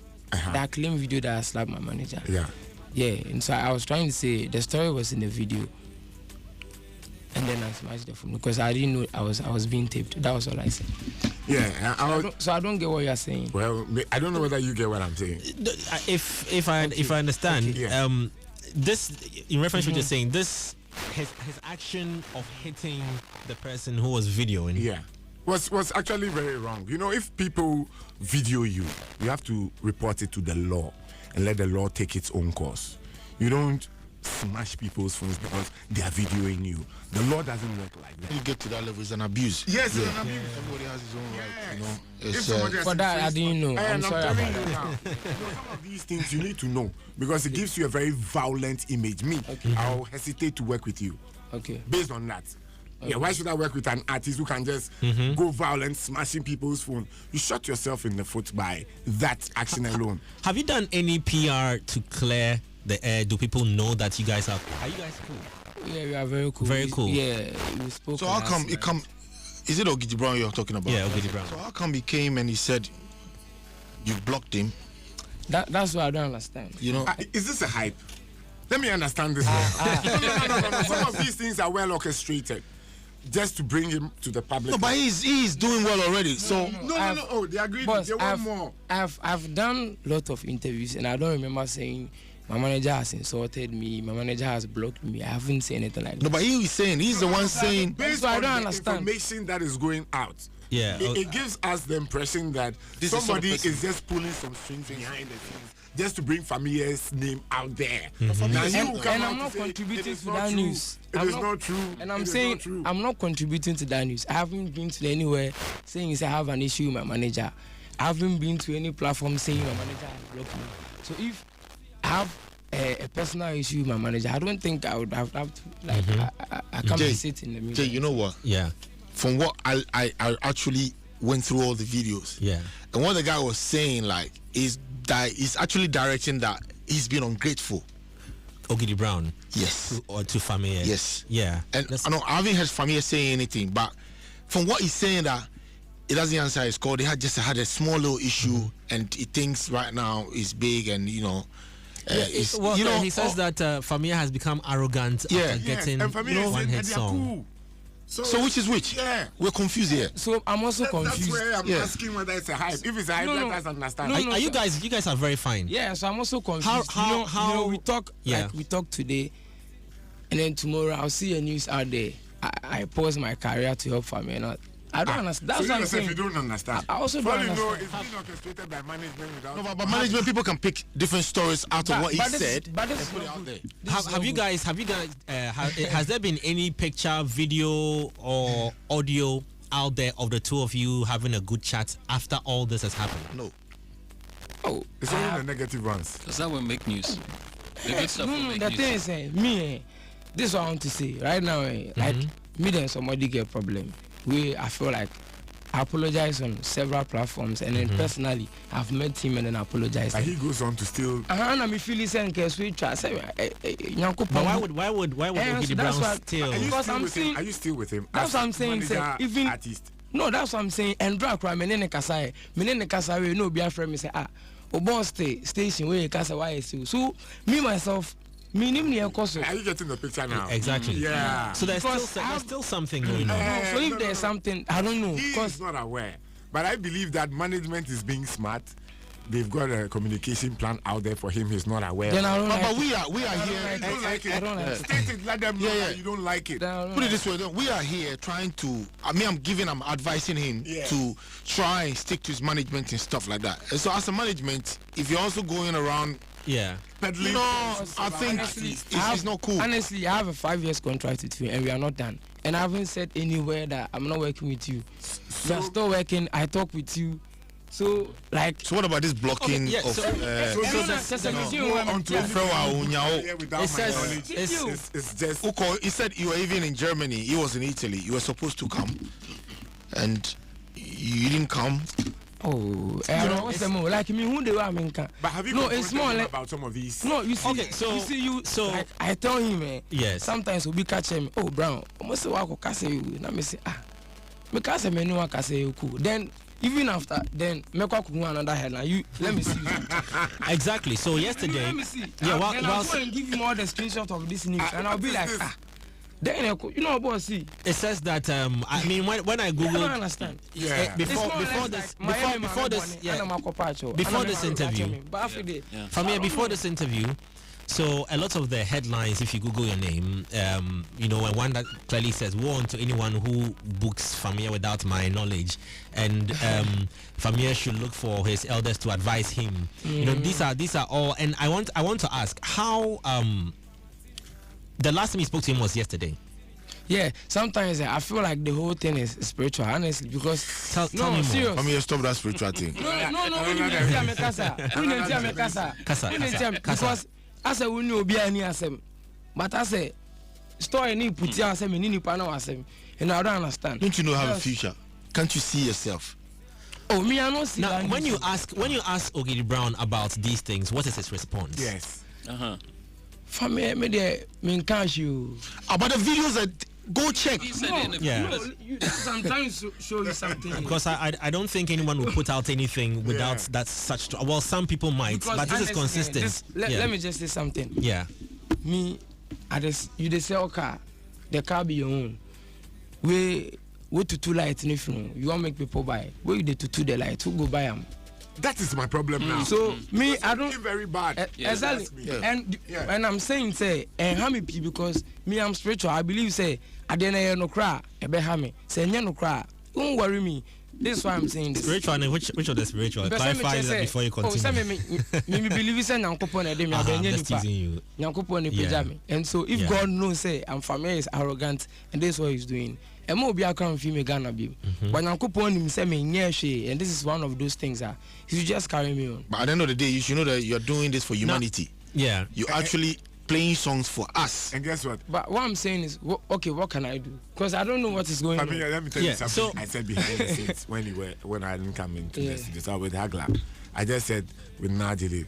[SPEAKER 3] that claim video that I slapped my manager.
[SPEAKER 6] Yeah.
[SPEAKER 3] Yeah, and so I was trying to say the story was in the video, and then I smashed the phone because I didn't know I was being taped. That was all I said.
[SPEAKER 6] Yeah,
[SPEAKER 3] I don't get what you're saying.
[SPEAKER 6] Well, I don't know whether you get what I'm saying.
[SPEAKER 2] If I understand, this in reference to what you're saying, this his action of hitting the person who was videoing,
[SPEAKER 6] was actually very wrong. If people video you, you have to report it to the law and let the law take its own course. You don't smash people's phones because they are videoing you. The law doesn't work like that.
[SPEAKER 5] You get to that level, it's an abuse.
[SPEAKER 6] Yes, it's an abuse.
[SPEAKER 5] Everybody has his own right, you know.
[SPEAKER 6] If
[SPEAKER 5] It's,
[SPEAKER 6] somebody has
[SPEAKER 3] For
[SPEAKER 6] a
[SPEAKER 3] that, I
[SPEAKER 6] Facebook-
[SPEAKER 3] didn't know. I'm sorry
[SPEAKER 6] telling
[SPEAKER 3] about
[SPEAKER 6] you now. Some of these things you need to know because it gives you a very violent image. Me, I'll hesitate to work with you
[SPEAKER 3] Okay.
[SPEAKER 6] based on that. Yeah, why should I work with an artist who can just go violent, smashing people's phone? You shot yourself in the foot by that action alone.
[SPEAKER 2] Have you done any PR to clear the air? Do people know that you guys are you guys cool?
[SPEAKER 3] Yeah, we are very cool.
[SPEAKER 2] Very cool.
[SPEAKER 3] Yeah, we spoke.
[SPEAKER 5] so how
[SPEAKER 3] last
[SPEAKER 5] come
[SPEAKER 3] night.
[SPEAKER 5] it come? Is it Ogidi Brown you're talking about?
[SPEAKER 2] Yeah, Ogidi Brown.
[SPEAKER 5] So how come he came and he said you blocked him?
[SPEAKER 3] That's what I don't understand.
[SPEAKER 5] You know,
[SPEAKER 6] Is this a hype? Let me understand this. No. Some of these things are well orchestrated just to bring him to the public.
[SPEAKER 5] no, but he's doing well already. So
[SPEAKER 6] No. Oh, they agreed.
[SPEAKER 3] Boss,
[SPEAKER 6] They want more.
[SPEAKER 3] I've done a lot of interviews and I don't remember saying my manager has insulted me, my manager has blocked me. I haven't said anything like
[SPEAKER 5] no,
[SPEAKER 3] that.
[SPEAKER 5] but he is saying he's the one saying.
[SPEAKER 6] Based
[SPEAKER 3] So I
[SPEAKER 6] on
[SPEAKER 3] don't
[SPEAKER 6] the
[SPEAKER 3] understand.
[SPEAKER 6] information that is going out,
[SPEAKER 2] Yeah.
[SPEAKER 6] it gives us the impression that
[SPEAKER 5] This is
[SPEAKER 6] somebody
[SPEAKER 5] sort of
[SPEAKER 6] is just pulling some strings behind the scenes just to bring Famiye's name out there. Now
[SPEAKER 5] Famiye's
[SPEAKER 6] you
[SPEAKER 5] name-
[SPEAKER 6] will come
[SPEAKER 3] And
[SPEAKER 6] out
[SPEAKER 3] I'm
[SPEAKER 6] to
[SPEAKER 3] not
[SPEAKER 6] say,
[SPEAKER 3] contributing
[SPEAKER 6] "It is
[SPEAKER 3] to
[SPEAKER 6] not
[SPEAKER 3] that
[SPEAKER 6] true.
[SPEAKER 3] news.
[SPEAKER 6] It
[SPEAKER 3] I'm
[SPEAKER 6] is not true.
[SPEAKER 3] And I'm
[SPEAKER 6] It is
[SPEAKER 3] saying
[SPEAKER 6] not true."
[SPEAKER 3] I'm not contributing to that news. I haven't been to anywhere saying I have an issue with my manager. I haven't been to any platform saying my manager has blocked me. So if I have a personal issue with my manager, I don't think I would have to like I can't
[SPEAKER 5] Jay,
[SPEAKER 3] be sitting in the middle.
[SPEAKER 5] Jay, you know what?
[SPEAKER 2] Yeah.
[SPEAKER 5] From what I actually went through all the videos.
[SPEAKER 2] Yeah.
[SPEAKER 5] And what the guy was saying, like, is that he's actually directing that he's been ungrateful.
[SPEAKER 2] Ogidi Brown.
[SPEAKER 5] Yes.
[SPEAKER 2] Or to Fameye.
[SPEAKER 5] Yes.
[SPEAKER 2] Yeah.
[SPEAKER 5] And I know I haven't heard Fameye say anything, but from what he's saying that it doesn't answer his call. They had a small little issue, and he thinks right now is big, and you know. It's,
[SPEAKER 2] Well,
[SPEAKER 5] you know,
[SPEAKER 2] he says that Fameye has become arrogant
[SPEAKER 5] Yeah.
[SPEAKER 2] after
[SPEAKER 6] Yes,
[SPEAKER 2] getting
[SPEAKER 6] and Famiye
[SPEAKER 2] one
[SPEAKER 6] said
[SPEAKER 2] hit
[SPEAKER 6] that they are
[SPEAKER 2] song.
[SPEAKER 6] cool.
[SPEAKER 5] so which is which?
[SPEAKER 6] Yeah.
[SPEAKER 5] We're confused here.
[SPEAKER 3] So I'm also
[SPEAKER 6] That's
[SPEAKER 3] confused.
[SPEAKER 6] where I'm
[SPEAKER 5] Yeah.
[SPEAKER 6] asking whether it's a hype. If it's a hype,
[SPEAKER 3] No,
[SPEAKER 6] let
[SPEAKER 3] no.
[SPEAKER 6] us understand.
[SPEAKER 3] No,
[SPEAKER 2] Are you guys? You guys are very fine.
[SPEAKER 3] Yeah, so I'm also confused.
[SPEAKER 2] How-
[SPEAKER 3] you know, we talk
[SPEAKER 2] Yeah.
[SPEAKER 3] like we talk today, and then tomorrow I'll see a news out there. I pause my career to help family. I don't understand. That's
[SPEAKER 6] So you
[SPEAKER 3] what I'm
[SPEAKER 6] yourself,
[SPEAKER 3] saying.
[SPEAKER 6] you don't understand.
[SPEAKER 3] I also
[SPEAKER 6] For all
[SPEAKER 3] don't
[SPEAKER 6] you know,
[SPEAKER 3] understand.
[SPEAKER 6] it's been orchestrated by management without.
[SPEAKER 5] No, but management people can pick different stories out of what he
[SPEAKER 3] this-
[SPEAKER 5] said.
[SPEAKER 3] but this
[SPEAKER 5] and
[SPEAKER 3] is
[SPEAKER 5] put it
[SPEAKER 3] not
[SPEAKER 5] out there.
[SPEAKER 3] good.
[SPEAKER 2] Have you guys? Has there been any picture, video, or audio out there of the two of you having a good chat after all this has happened?
[SPEAKER 5] No.
[SPEAKER 3] Oh,
[SPEAKER 6] It's only the negative ones.
[SPEAKER 4] Because that will make news. The good stuff will
[SPEAKER 3] no,
[SPEAKER 4] make
[SPEAKER 3] the
[SPEAKER 4] news.
[SPEAKER 3] thing is, this is what I want to say right now. Like me and somebody get problem. I feel like I apologize on several platforms, and then personally, I've met him and then apologized.
[SPEAKER 6] And he goes on to still.
[SPEAKER 3] And me feel saying switch. I say,
[SPEAKER 2] But why would Ogidi
[SPEAKER 3] that's
[SPEAKER 2] Brown
[SPEAKER 3] why-
[SPEAKER 2] still?
[SPEAKER 6] Are you
[SPEAKER 3] Because
[SPEAKER 6] still
[SPEAKER 3] I'm
[SPEAKER 6] with him?
[SPEAKER 3] seeing-
[SPEAKER 6] Are you still with him?
[SPEAKER 3] That's
[SPEAKER 6] As
[SPEAKER 3] what I'm saying,
[SPEAKER 6] manager,
[SPEAKER 3] sir. Even
[SPEAKER 6] artist.
[SPEAKER 3] no, that's what I'm saying. And drag crime, and then the kasa, we no be a friend. Me say boss station where kasa why is you. So me myself, me name near koso.
[SPEAKER 6] Are you getting the picture now?
[SPEAKER 2] Exactly.
[SPEAKER 6] Yeah.
[SPEAKER 2] So there's
[SPEAKER 3] Because
[SPEAKER 2] still something going on.
[SPEAKER 3] So if there's something, I don't know.
[SPEAKER 6] He
[SPEAKER 3] Because
[SPEAKER 6] is not aware. But I believe that management is being smart. They've got a communication plan out there for him. He's not aware.
[SPEAKER 3] then I don't
[SPEAKER 5] But,
[SPEAKER 3] like
[SPEAKER 5] but
[SPEAKER 3] it.
[SPEAKER 5] we are
[SPEAKER 3] I
[SPEAKER 5] here.
[SPEAKER 3] don't like it. I don't like it.
[SPEAKER 6] State it. Let them know
[SPEAKER 5] Yeah, yeah.
[SPEAKER 6] that you don't like it.
[SPEAKER 3] I don't
[SPEAKER 5] Put it
[SPEAKER 3] like
[SPEAKER 5] this way, we are here trying to. I'm advising him
[SPEAKER 6] Yeah.
[SPEAKER 5] to try and stick to his management and stuff like that. And so, as a management, if you're also going around,
[SPEAKER 2] Yeah.
[SPEAKER 6] Peddling.
[SPEAKER 5] no, I think
[SPEAKER 3] Honestly,
[SPEAKER 5] it's not cool.
[SPEAKER 3] Honestly, I have a 5 years contract with you, and we are not done. And I haven't said anywhere that I'm not working with you. We are still working. I talk with you. So like.
[SPEAKER 5] So, what about this blocking
[SPEAKER 2] Okay, yeah,
[SPEAKER 5] of?
[SPEAKER 2] so-
[SPEAKER 6] So
[SPEAKER 5] Onto
[SPEAKER 6] without
[SPEAKER 2] It says-
[SPEAKER 6] my knowledge. It's just.
[SPEAKER 5] Uko, he said you were even in Germany. He was in Italy. You were supposed to come, and you didn't come.
[SPEAKER 3] Oh, what's the more like me? Who they were?
[SPEAKER 6] But have you
[SPEAKER 3] No, it's
[SPEAKER 6] confronted
[SPEAKER 3] more
[SPEAKER 6] him
[SPEAKER 3] like
[SPEAKER 6] about some of these?
[SPEAKER 3] no. You see,
[SPEAKER 2] Okay, so-
[SPEAKER 3] you see,
[SPEAKER 2] so-
[SPEAKER 3] like, I tell him,
[SPEAKER 2] Yes.
[SPEAKER 3] Sometimes we catch him. Oh, Brown, almost say wako kase you. Na me say me kase me no kase you cool. Then even after then me kwa kuhu another headline. You let me see.
[SPEAKER 2] Exactly. So yesterday.
[SPEAKER 3] Let me see.
[SPEAKER 2] Yeah.
[SPEAKER 3] Then I'll go and give him all the screenshots of this news, and I'll be like, then you know, boss, see.
[SPEAKER 2] It says that I mean when I
[SPEAKER 3] I don't
[SPEAKER 2] googled
[SPEAKER 3] understand.
[SPEAKER 6] Yeah.
[SPEAKER 2] before this interview,
[SPEAKER 3] But after that,
[SPEAKER 2] Fameye, before this interview, so a lot of the headlines, if you Google your name, you know, one that clearly says "warn to anyone who books Fameye without my knowledge," and Fameye should look for his elders to advise him. You know, these are all, and I want to ask how The last time you spoke to him was yesterday.
[SPEAKER 3] Yeah, sometimes I feel like the whole thing is spiritual, honestly, because
[SPEAKER 2] tell me
[SPEAKER 3] serious.
[SPEAKER 5] I mean, stop that spiritual thing.
[SPEAKER 3] Because I say we know be any asem, but I say story ni put ya asem ni nipa na asem, and I don't understand.
[SPEAKER 5] Don't you know have a future? Can't you see yourself?
[SPEAKER 3] Oh, me I don't see.
[SPEAKER 2] Now, when you ask Ogidi Brown about these things, what is his response?
[SPEAKER 6] Yes.
[SPEAKER 3] For me can't you.
[SPEAKER 5] About the videos that go check.
[SPEAKER 3] Sometimes show you something.
[SPEAKER 2] Because I don't think anyone will put out anything without that such. Well, some people might,
[SPEAKER 3] Because
[SPEAKER 2] but this is consistent.
[SPEAKER 3] Let me just say something.
[SPEAKER 2] Yeah.
[SPEAKER 3] Me, you dey sell car, the car be your own. We to two lights if you want make people buy. Where you dey to the light, who go buy them?
[SPEAKER 6] That is my problem now.
[SPEAKER 3] So me, I don't
[SPEAKER 6] very bad.
[SPEAKER 3] Exactly. And I'm saying say and how me because me I'm spiritual. I believe say I didn't no cry. Ebe hami say no cry. Don't worry me. This is why I'm saying this.
[SPEAKER 2] Spiritual and which of the spiritual? Clarify that before you continue.
[SPEAKER 3] Oh, say me believe say Nyankopon e dey me abenye nipa. Nyankopon e pejame. And so if God knows say I'm Fameye is arrogant and this is what he's doing. Emo obi akam fi me Ghana bi. But Nyankopon nim say me nye hwe and this is one of those things that he should just carry me on.
[SPEAKER 5] But at the end of the day, you should know that you're doing this for humanity.
[SPEAKER 2] Yeah.
[SPEAKER 5] You're actually playing songs for us.
[SPEAKER 6] And guess what?
[SPEAKER 3] But what I'm saying is, okay, what can I do? Because I don't know what is going on.
[SPEAKER 6] Let me tell you something.
[SPEAKER 2] So
[SPEAKER 6] I said behind the scenes when I didn't come into the studio, so with Hagla, I just said with Najili,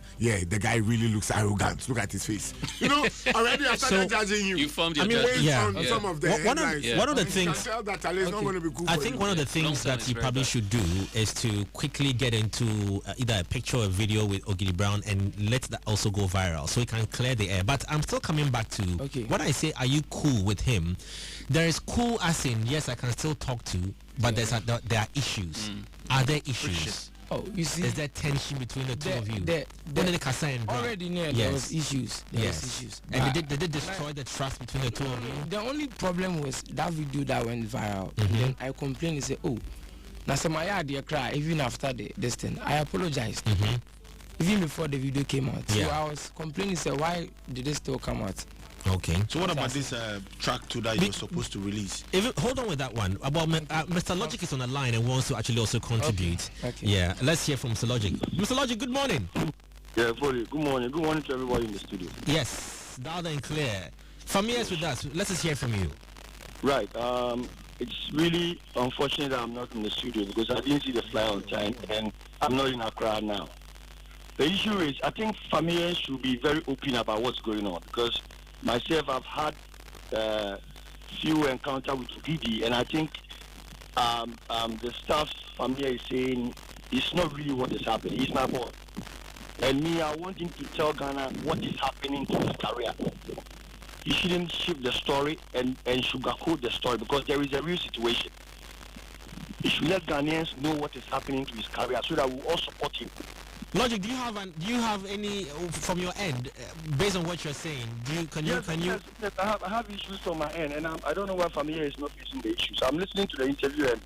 [SPEAKER 6] the guy really looks arrogant. Look at his face. You know, already I started judging you.
[SPEAKER 4] You formed your
[SPEAKER 6] on some of the
[SPEAKER 2] one of the things.
[SPEAKER 6] I
[SPEAKER 2] think one of the things that you probably should do is to quickly get into either a picture or a video with Ogidi Brown and let that also go viral so he can clear the air. But I'm still coming back to when I say, are you cool with him? There is cool as in, yes, I can still talk to, but there are issues. Are there issues?
[SPEAKER 3] Oh, you see,
[SPEAKER 2] is there tension between the two of you?
[SPEAKER 3] Already there was issues. There was issues.
[SPEAKER 2] And did they destroy the trust between the two of you?
[SPEAKER 3] The only problem was that video that went viral. Then I complained and said, oh, now Fameye idea cry even after this thing. I apologized. Even before the video came out. So I was complaining, said, why did this still come out?
[SPEAKER 2] Okay.
[SPEAKER 5] So what about this track 2 that you're supposed to release?
[SPEAKER 2] Hold on with that one. About Mr. Logic is on the line and wants to actually also contribute.
[SPEAKER 3] Okay.
[SPEAKER 2] Yeah. Let's hear from Mr. Logic. Mr. Logic, good morning.
[SPEAKER 7] Yeah, good morning. Good morning to everybody in the studio.
[SPEAKER 2] Yes, loud and clear. Fameye is with us. Let us hear from you.
[SPEAKER 7] Right. It's really unfortunate that I'm not in the studio because I didn't see the flight on time and I'm not in Accra now. The issue is I think Fameye should be very open about what's going on because myself, I've had few encounter with Ogidi, and I think the stuff Fameye is saying is not really what is happening. It's my fault. And me, I want him to tell Ghana what is happening to his career. He shouldn't shift the story and sugarcoat the story because there is a real situation. He should let Ghanaians know what is happening to his career so that we all support him.
[SPEAKER 2] Logic, do you have any from your end based on what you're saying?
[SPEAKER 7] Yes, I have issues on my end, and I don't know why Fameye is not facing the issues. I'm listening to the interview and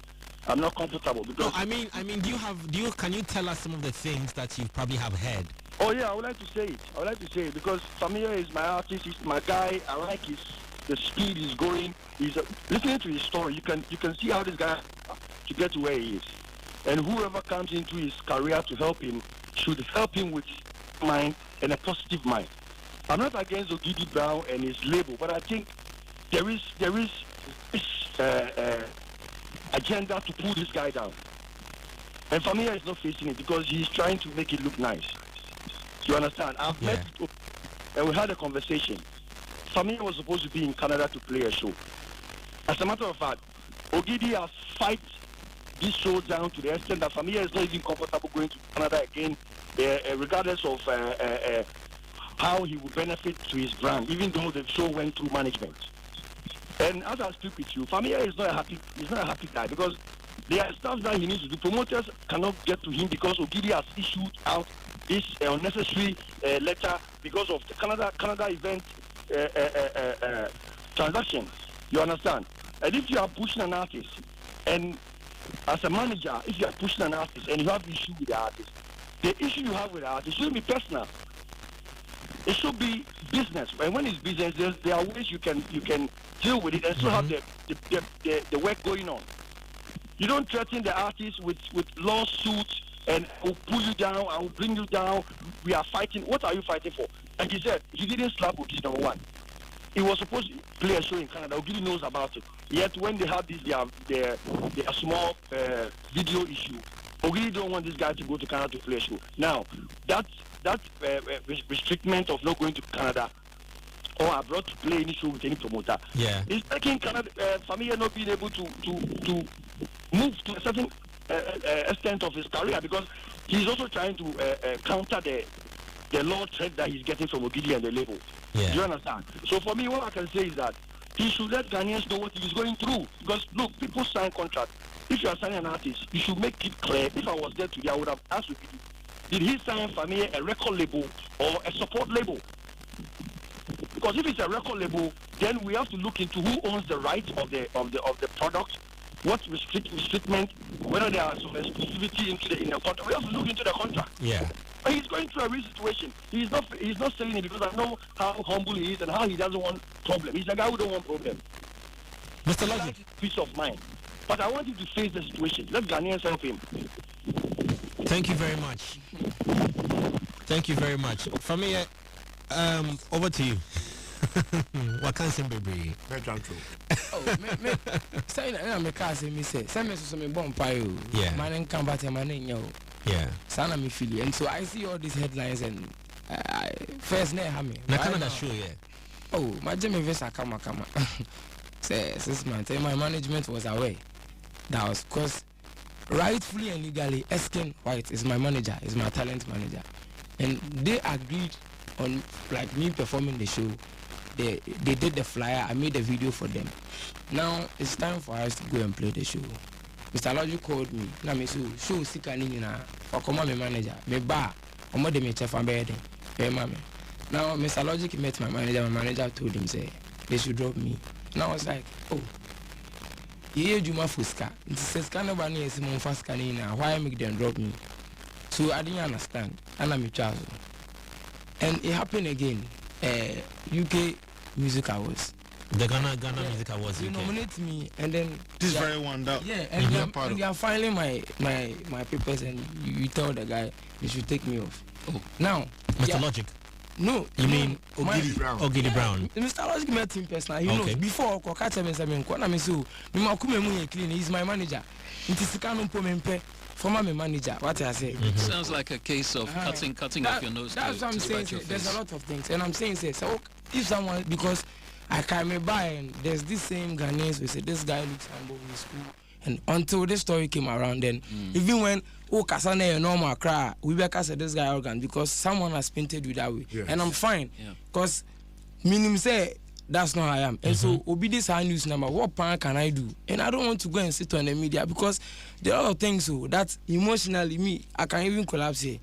[SPEAKER 7] I'm not comfortable because.
[SPEAKER 2] No, I mean, can you tell us some of the things that you probably have heard?
[SPEAKER 7] Oh yeah, I would like to say it because Fameye is my artist, he's my guy. I like the speed he's going. He's listening to his story. You can see how this guy to get to where he is, and whoever comes into his career to help him should help him with mind and a positive mind. I'm not against Ogidi Brown and his label, but I think there is this agenda to pull this guy down. And Fameye is not facing it because he's trying to make it look nice. You understand? I've met and we had a conversation. Fameye was supposed to be in Canada to play a show. As a matter of fact, Ogidi has fight this show down to the extent that Fameye is not even comfortable going to Canada again, regardless of how he will benefit to his brand, even though the show went through management. And as I speak with you, Fameye is not a happy guy because there are stuff that he needs to do. Promoters cannot get to him because Ogidi has issued out this unnecessary letter because of the Canada event transaction. You understand? And if you are pushing an artist and as a manager, if you are pushing an artist and you have issue with the artist, the issue you have with the artist shouldn't be personal. It should be business. And when it's business, there are ways you can deal with it and still have the work going on. You don't threaten the artist with lawsuits and will pull you down, I will bring you down. We are fighting. What are you fighting for? Like he said, he didn't slap Ogidi, number one. He was supposed to play a show in Canada. Ogidi knows about it. Yet when they have this, their small video issue, Ogidi don't want this guy to go to Canada to play a show. Now, that restriction of not going to Canada or abroad to play any show with any promoter, is making Canada Fameye not being able to move to a certain extent of his career, because he's also trying to counter the law threat that he's getting from Ogidi and the label. Do you understand? So for me, what I can say is that he should let Ghanaians know what he's going through. Because look, people sign contracts. If you are signing an artist, you should make it clear. If I was there today, I would have asked Ogidi, did he sign Fameye a record label or a support label? Because if it's a record label, then we have to look into who owns the rights of the product, what restriction, whether there are some exclusivity in the contract. We have to look into the contract.
[SPEAKER 2] Yeah.
[SPEAKER 7] But he's going through a real situation. He's not saying it because I know how humble he is and how he doesn't want problem. He's a guy who don't want problem.
[SPEAKER 2] Mr. Logic.
[SPEAKER 7] Peace of mind. But I want him to face the situation. Let Ghanaians help him.
[SPEAKER 2] Thank you very much. Thank you very much. Fameye, over to you. What can say, baby?
[SPEAKER 3] Man come back to man yo.
[SPEAKER 2] Yeah.
[SPEAKER 3] Sana me feel, and so I see all these headlines and first near Hammy.
[SPEAKER 2] Na Canada show, yeah.
[SPEAKER 3] Oh, my Jimmy Vesa come. Say 6 months, my management was away. That was because rightfully and legally, Esken White is my manager, is my talent manager, and they agreed on like me performing the show. They did the flyer. I made a video for them. Now it's time for us to go and play the show. Mr. Logic called me. Now me show sika nini na. Wakoma me manager. Me ba. Omo de me chef ambede. Now Mr. Logic met my manager. My manager told him say they should drop me. And I was like, oh, yeah, Juma Fuska. It says Canabani is mon Faska nina. Why make them drop me? So I didn't understand. And I'm a child. And it happened again. UK Music Awards.
[SPEAKER 2] The Ghana Music Awards.
[SPEAKER 3] You nominate me, and then
[SPEAKER 5] this very one that
[SPEAKER 3] and they are filing my papers, and you tell the guy they should take me off.
[SPEAKER 2] Oh,
[SPEAKER 3] now,
[SPEAKER 2] Mr. Logic.
[SPEAKER 3] No,
[SPEAKER 2] you mean
[SPEAKER 6] Ogidi Brown?
[SPEAKER 3] Ogidi Brown. Mr. Logic met him personally. He knows before Kokata Bensamin. Kwana misu. Mimakume munye clean. He's my manager. Intisikano pomempe. Former manager. What I say.
[SPEAKER 4] Sounds like a case of cutting off your nose.
[SPEAKER 3] That's what I'm saying. There's a lot of things, and I'm saying so if someone, because I can buy and there's this same Ghanaians who say this guy looks humble in school, and until this story came around, then even when Kasane and normal cry, we better say this guy arrogant because someone has painted you that way, and I'm fine because minimum say that's not how I am, and so Obidi's high news number. What plan can I do? And I don't want to go and sit on the media because there are other things so that emotionally me I can even collapse here.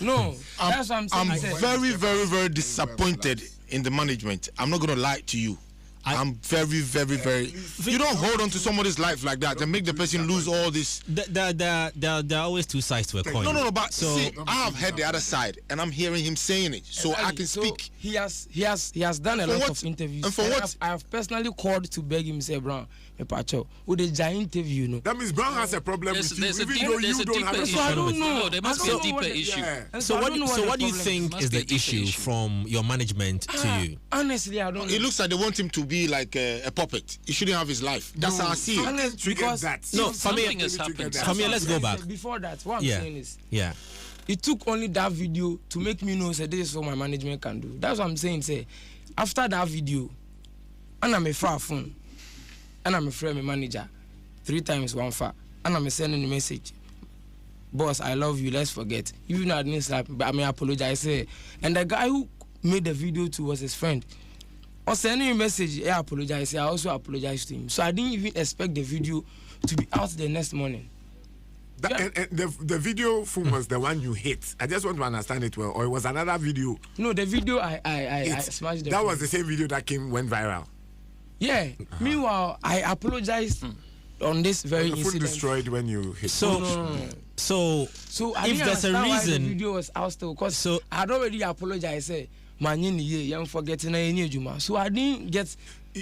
[SPEAKER 3] No, that's what I'm saying.
[SPEAKER 5] I'm very, very, very disappointed in the management. I'm not gonna lie to you. I'm very, very, very. You don't hold on to somebody's life like that and make the person lose all this.
[SPEAKER 2] There are always two sides to a coin.
[SPEAKER 5] No. But so, see, I have heard the other side, and I'm hearing him saying it, so I can speak.
[SPEAKER 3] He has done a lot of interviews.
[SPEAKER 5] And for what?
[SPEAKER 3] I have personally called to beg him, say, Brown, Pacho, with a giant interview, you know.
[SPEAKER 6] That means Brown has a problem with you, even though you don't have a
[SPEAKER 3] issue. I don't know.
[SPEAKER 4] No, there must be a deeper issue.
[SPEAKER 2] So what do you think is the issue from your management to you?
[SPEAKER 3] Honestly, I don't know.
[SPEAKER 5] It looks like they want him to be like a puppet. He shouldn't have his life. That's how I see it.
[SPEAKER 3] Because
[SPEAKER 4] something has happened.
[SPEAKER 2] Fameye, let's go back.
[SPEAKER 3] Before that, what I'm saying is,
[SPEAKER 2] it
[SPEAKER 3] took only that video to make me know that this is what my management can do. That's what I'm saying. Say, after that video, and I'm a far phone, and I'm a friend, my manager, 3 times 1 far, and I'm sending a message. Boss, I love you. Let's forget. Even though I didn't slap, but I may apologize. And the guy who made the video to was his friend. I was sending a message. I apologize. I also apologize to him. So I didn't even expect the video to be out the next morning.
[SPEAKER 6] And the video film was the one you hit. I just want to understand it well. Or it was another video?
[SPEAKER 3] No, the video I smashed.
[SPEAKER 6] That was the same video that went viral.
[SPEAKER 3] Yeah. Meanwhile, I apologized on this very
[SPEAKER 6] the
[SPEAKER 3] incident.
[SPEAKER 6] destroyed when you hit.
[SPEAKER 2] So So
[SPEAKER 3] I
[SPEAKER 2] if there's a reason,
[SPEAKER 3] the video was out still, because I had already apologized. Say, man, I'm forgetting any Juma. So I didn't get.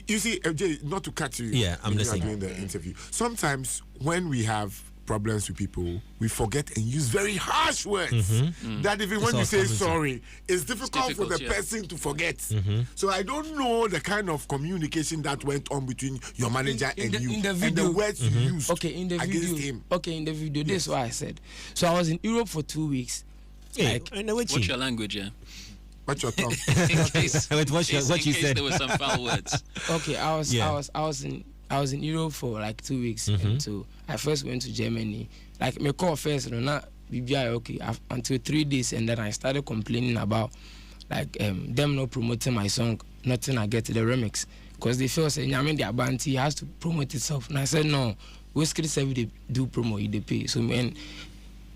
[SPEAKER 6] You see, Jay, not to cut you.
[SPEAKER 2] Yeah, I'm listening.
[SPEAKER 6] Doing the interview. Sometimes when we have problems with people, we forget and use very harsh words. That even when you say sorry, it's difficult for the person to forget. So I don't know the kind of communication that went on between your manager and you,
[SPEAKER 3] in the video,
[SPEAKER 6] and the words you used.
[SPEAKER 3] Okay, in the video.
[SPEAKER 6] Him.
[SPEAKER 3] Okay, in the video, this is what I said. So I was in Europe for 2 weeks.
[SPEAKER 4] What's your language, yeah?
[SPEAKER 6] What's your tongue?
[SPEAKER 4] In case
[SPEAKER 2] what you said.
[SPEAKER 4] There were some foul words.
[SPEAKER 3] Okay, I was in Europe for like 2 weeks. And so I first went to Germany. Like my call first, not BBI okay until 3 days, and then I started complaining about like them not promoting my song, Nothing I Get the remix, because they feel saying I mean the Abanti has to promote itself. And I said no, Whiskey Service they do promote, they pay. So when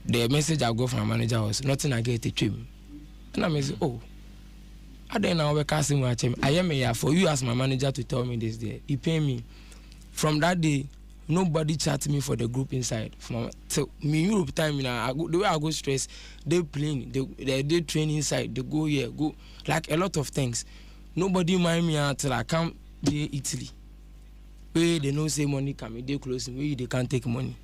[SPEAKER 3] the message I got from my manager was Nothing I Get the trim, and I said I don't know where casting watch him. I am here for you as my manager to tell me this day. He pay me. From that day, nobody chatted me for the group inside. So me Europe time now, the way I go stress, they playing, they train inside, they go here, go like a lot of things. Nobody mind me until I come to Italy. Where they know say money coming, they close where they can't take money.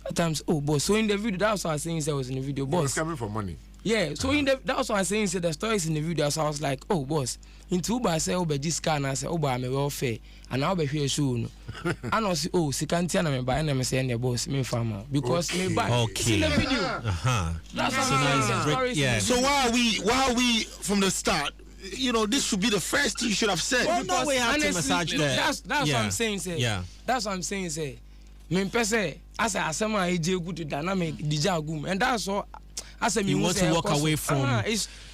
[SPEAKER 3] At times, boss. So in the video, that's what I was saying. I was in the video, boss.
[SPEAKER 6] Was coming for money.
[SPEAKER 3] Yeah, so that's what I'm saying. The stories in the video, so I was like, boss. In Tuba, I said, this car, and I said, I'm a welfare, and I'll be here soon. And I say, Sikantiana, me buy, and I'm saying, the boss, me farmer, because me buy.
[SPEAKER 2] Okay.
[SPEAKER 3] In the video. That's what I'm saying.
[SPEAKER 5] So why are we from the start? You know, this should be the first thing you should have said.
[SPEAKER 2] Well, no, we have to massage that.
[SPEAKER 3] That's what I'm saying, say.
[SPEAKER 2] Yeah.
[SPEAKER 3] That's what I'm saying, say. Me pese, I say, I do good to dynamic, DJ, and that's all. I said,
[SPEAKER 2] you want to walk away from.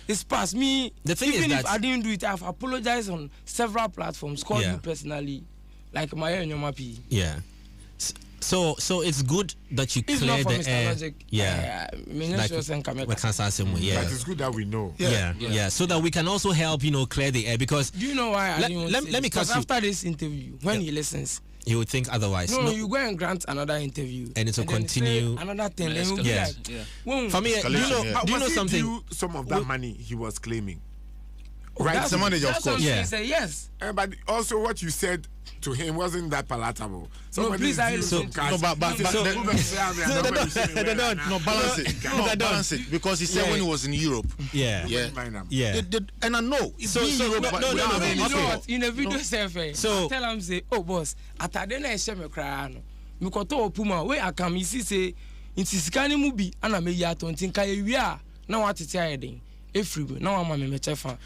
[SPEAKER 3] It's past me.
[SPEAKER 2] The thing
[SPEAKER 3] even
[SPEAKER 2] is that
[SPEAKER 3] if I didn't do it, I've apologized on several platforms. Called me personally, like my and your mappy.
[SPEAKER 2] Yeah. So it's good that you
[SPEAKER 3] it's
[SPEAKER 2] clear
[SPEAKER 3] not for
[SPEAKER 2] the
[SPEAKER 3] Mr.
[SPEAKER 2] air.
[SPEAKER 3] Logic.
[SPEAKER 2] But
[SPEAKER 6] it's good that we know.
[SPEAKER 2] Yeah. So that we can also help, clear the air, because.
[SPEAKER 3] Do you know why?
[SPEAKER 2] Let me cut you.
[SPEAKER 3] After this interview, when he listens,
[SPEAKER 2] he would think otherwise.
[SPEAKER 3] No, you go and grant another interview,
[SPEAKER 2] and it will continue.
[SPEAKER 3] Another thing, then we'll be like,
[SPEAKER 2] Fameye, do you know something?
[SPEAKER 6] Some of that money he was claiming.
[SPEAKER 5] Right, the manager, of course.
[SPEAKER 3] Yeah. Say yes.
[SPEAKER 6] But also, what you said to him wasn't that palatable.
[SPEAKER 3] No, please,
[SPEAKER 5] balance it, because he said when he was in Europe. And I know it's Europe.
[SPEAKER 3] No, in a video survey, so tell him say, boss, at the end I share my cry. Me koto puma where I come. You see say, it's scanning movie, and I may yet don't think we are now what it's hiding. Now I'm a chef.
[SPEAKER 2] For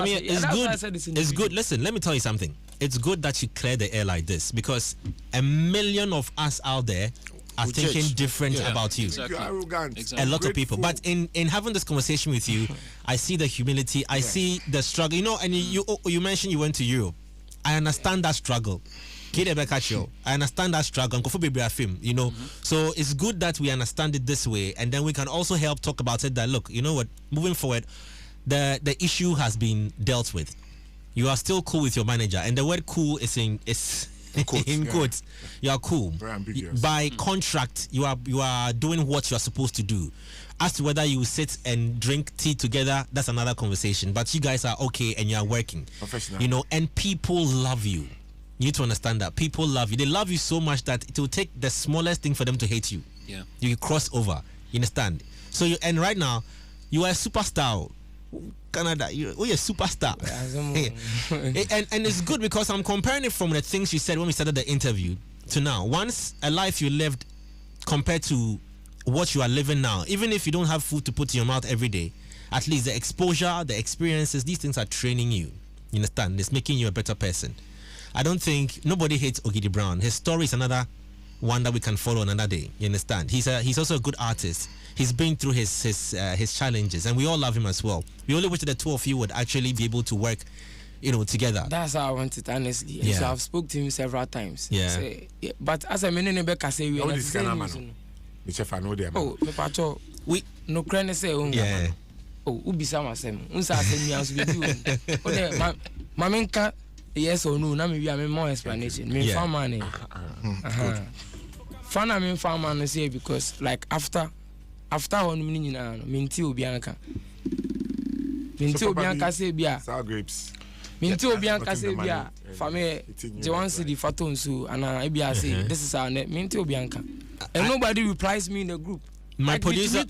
[SPEAKER 2] me, it's good. Listen, let me tell you something. It's good that you clear the air like this, because a million of us out there are thinking different about you.
[SPEAKER 6] Exactly.
[SPEAKER 2] A lot of people. But in having this conversation with you, I see the humility. I see the struggle. And you mentioned you went to Europe. I understand that struggle. I understand that struggle. So it's good that we understand it this way, and then we can also help talk about it. That look, you know what? Moving forward, the issue has been dealt with. You are still cool with your manager, and the word "cool" is in quotes. You are cool. By contract. You are doing what you are supposed to do. As to whether you sit and drink tea together, that's another conversation. But you guys are okay, and you are working.
[SPEAKER 6] Professional.
[SPEAKER 2] And people love you. You need to understand that people love you. They love you so much that it will take the smallest thing for them to hate you.
[SPEAKER 4] Yeah.
[SPEAKER 2] You cross over. You understand? So and right now, you are a superstar. Canada, you're a superstar. and it's good because I'm comparing it from the things you said when we started the interview to now. Once a life you lived compared to what you are living now, even if you don't have food to put in your mouth every day, at least the exposure, the experiences, these things are training you. You understand? It's making you a better person. I don't think nobody hates Ogidi Brown. His story is another one that we can follow another day. You understand? He's also a good artist. He's been through his challenges, and we all love him as well. We only wish that the two of you would actually be able to work, together.
[SPEAKER 3] That's how I want it, honestly. Yeah. So I've spoke to him several times.
[SPEAKER 2] Yeah.
[SPEAKER 3] But as a man, I say we are not the same.
[SPEAKER 2] We
[SPEAKER 3] no credit say
[SPEAKER 2] yeah.
[SPEAKER 3] Ubi sama sem. Unsa say me as we do. Mamenka. Yes or no? Now maybe I'm more explanation. Me farm money. fan I mean fan man say because like after one minute minti obianka. Minti obianka say bia.
[SPEAKER 6] Sour grapes.
[SPEAKER 3] Minti obianka say bia. Fameye Jawansi the Faton so and I say this is our net. Minti obianka. And nobody replies me in the group.
[SPEAKER 2] My
[SPEAKER 3] like
[SPEAKER 2] producer,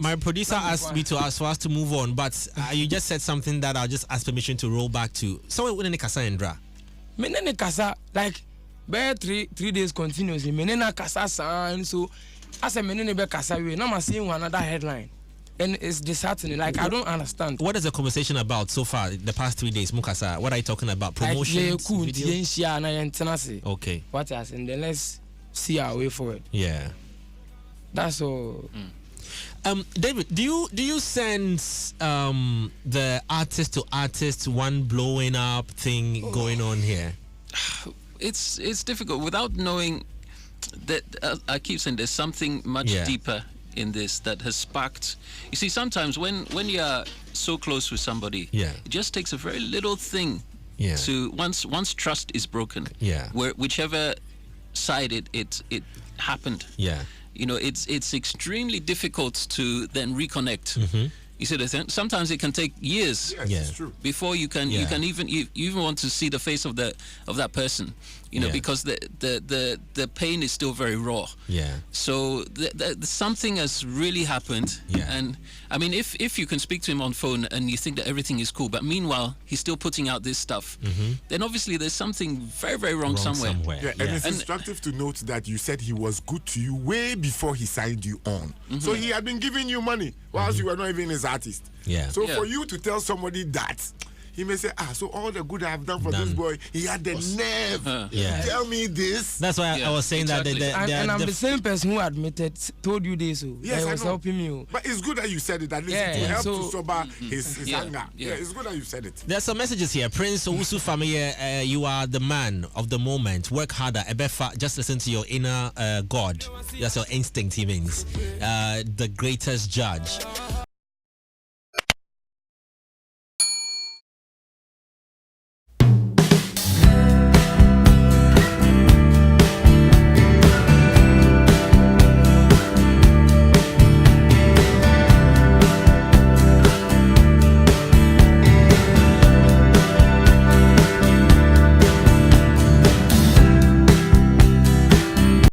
[SPEAKER 3] my
[SPEAKER 2] producer asked me to ask for us to move on, but you just said something that I'll just ask permission to roll back to. So when the Kasa Endra,
[SPEAKER 3] menene Kasa like be 3 days continuously. Menena Kasa san so as a menene be Kasa we now I'm seeing another headline, and it's disheartening. Like I don't understand.
[SPEAKER 2] What is the conversation about so far? The past 3 days, Mukasa. What are you talking about? Promotion. Okay.
[SPEAKER 3] What else? And then let's see our way forward.
[SPEAKER 2] Yeah.
[SPEAKER 3] That's all.
[SPEAKER 2] David, do you sense the artist to artist one blowing up thing going on here?
[SPEAKER 4] It's difficult without knowing that. I keep saying there's something much deeper in this that has sparked. You see, sometimes when you are so close with somebody, it just takes a very little thing to once trust is broken. Where whichever side it happened. You know, it's extremely difficult to then reconnect. You see the thing? Sometimes it can take years
[SPEAKER 6] it's true.
[SPEAKER 4] before you can even want to see the face of that person. You know, because the pain is still very raw. So something has really happened. And I mean, if you can speak to him on phone and you think that everything is cool, but meanwhile he's still putting out this stuff, then obviously there's something very, very wrong somewhere.
[SPEAKER 6] And it's instructive to note that you said he was good to you way before he signed you on. So he had been giving you money whilst you were not even his artist. So for you to tell somebody that, he may say, so all the good I have done for this boy, he had the nerve to tell me this.
[SPEAKER 2] That's why I was saying that.
[SPEAKER 3] And I'm the same person who told you this.
[SPEAKER 6] Yes,
[SPEAKER 3] I was helping you.
[SPEAKER 6] But it's good that you said it, at least to help to sober his anger. It's good that you said it.
[SPEAKER 2] There's some messages here. Prince Owusu Fameye, you are the man of the moment. Work harder. Ebefa, just listen to your inner God. That's your instinct, he means. The greatest judge.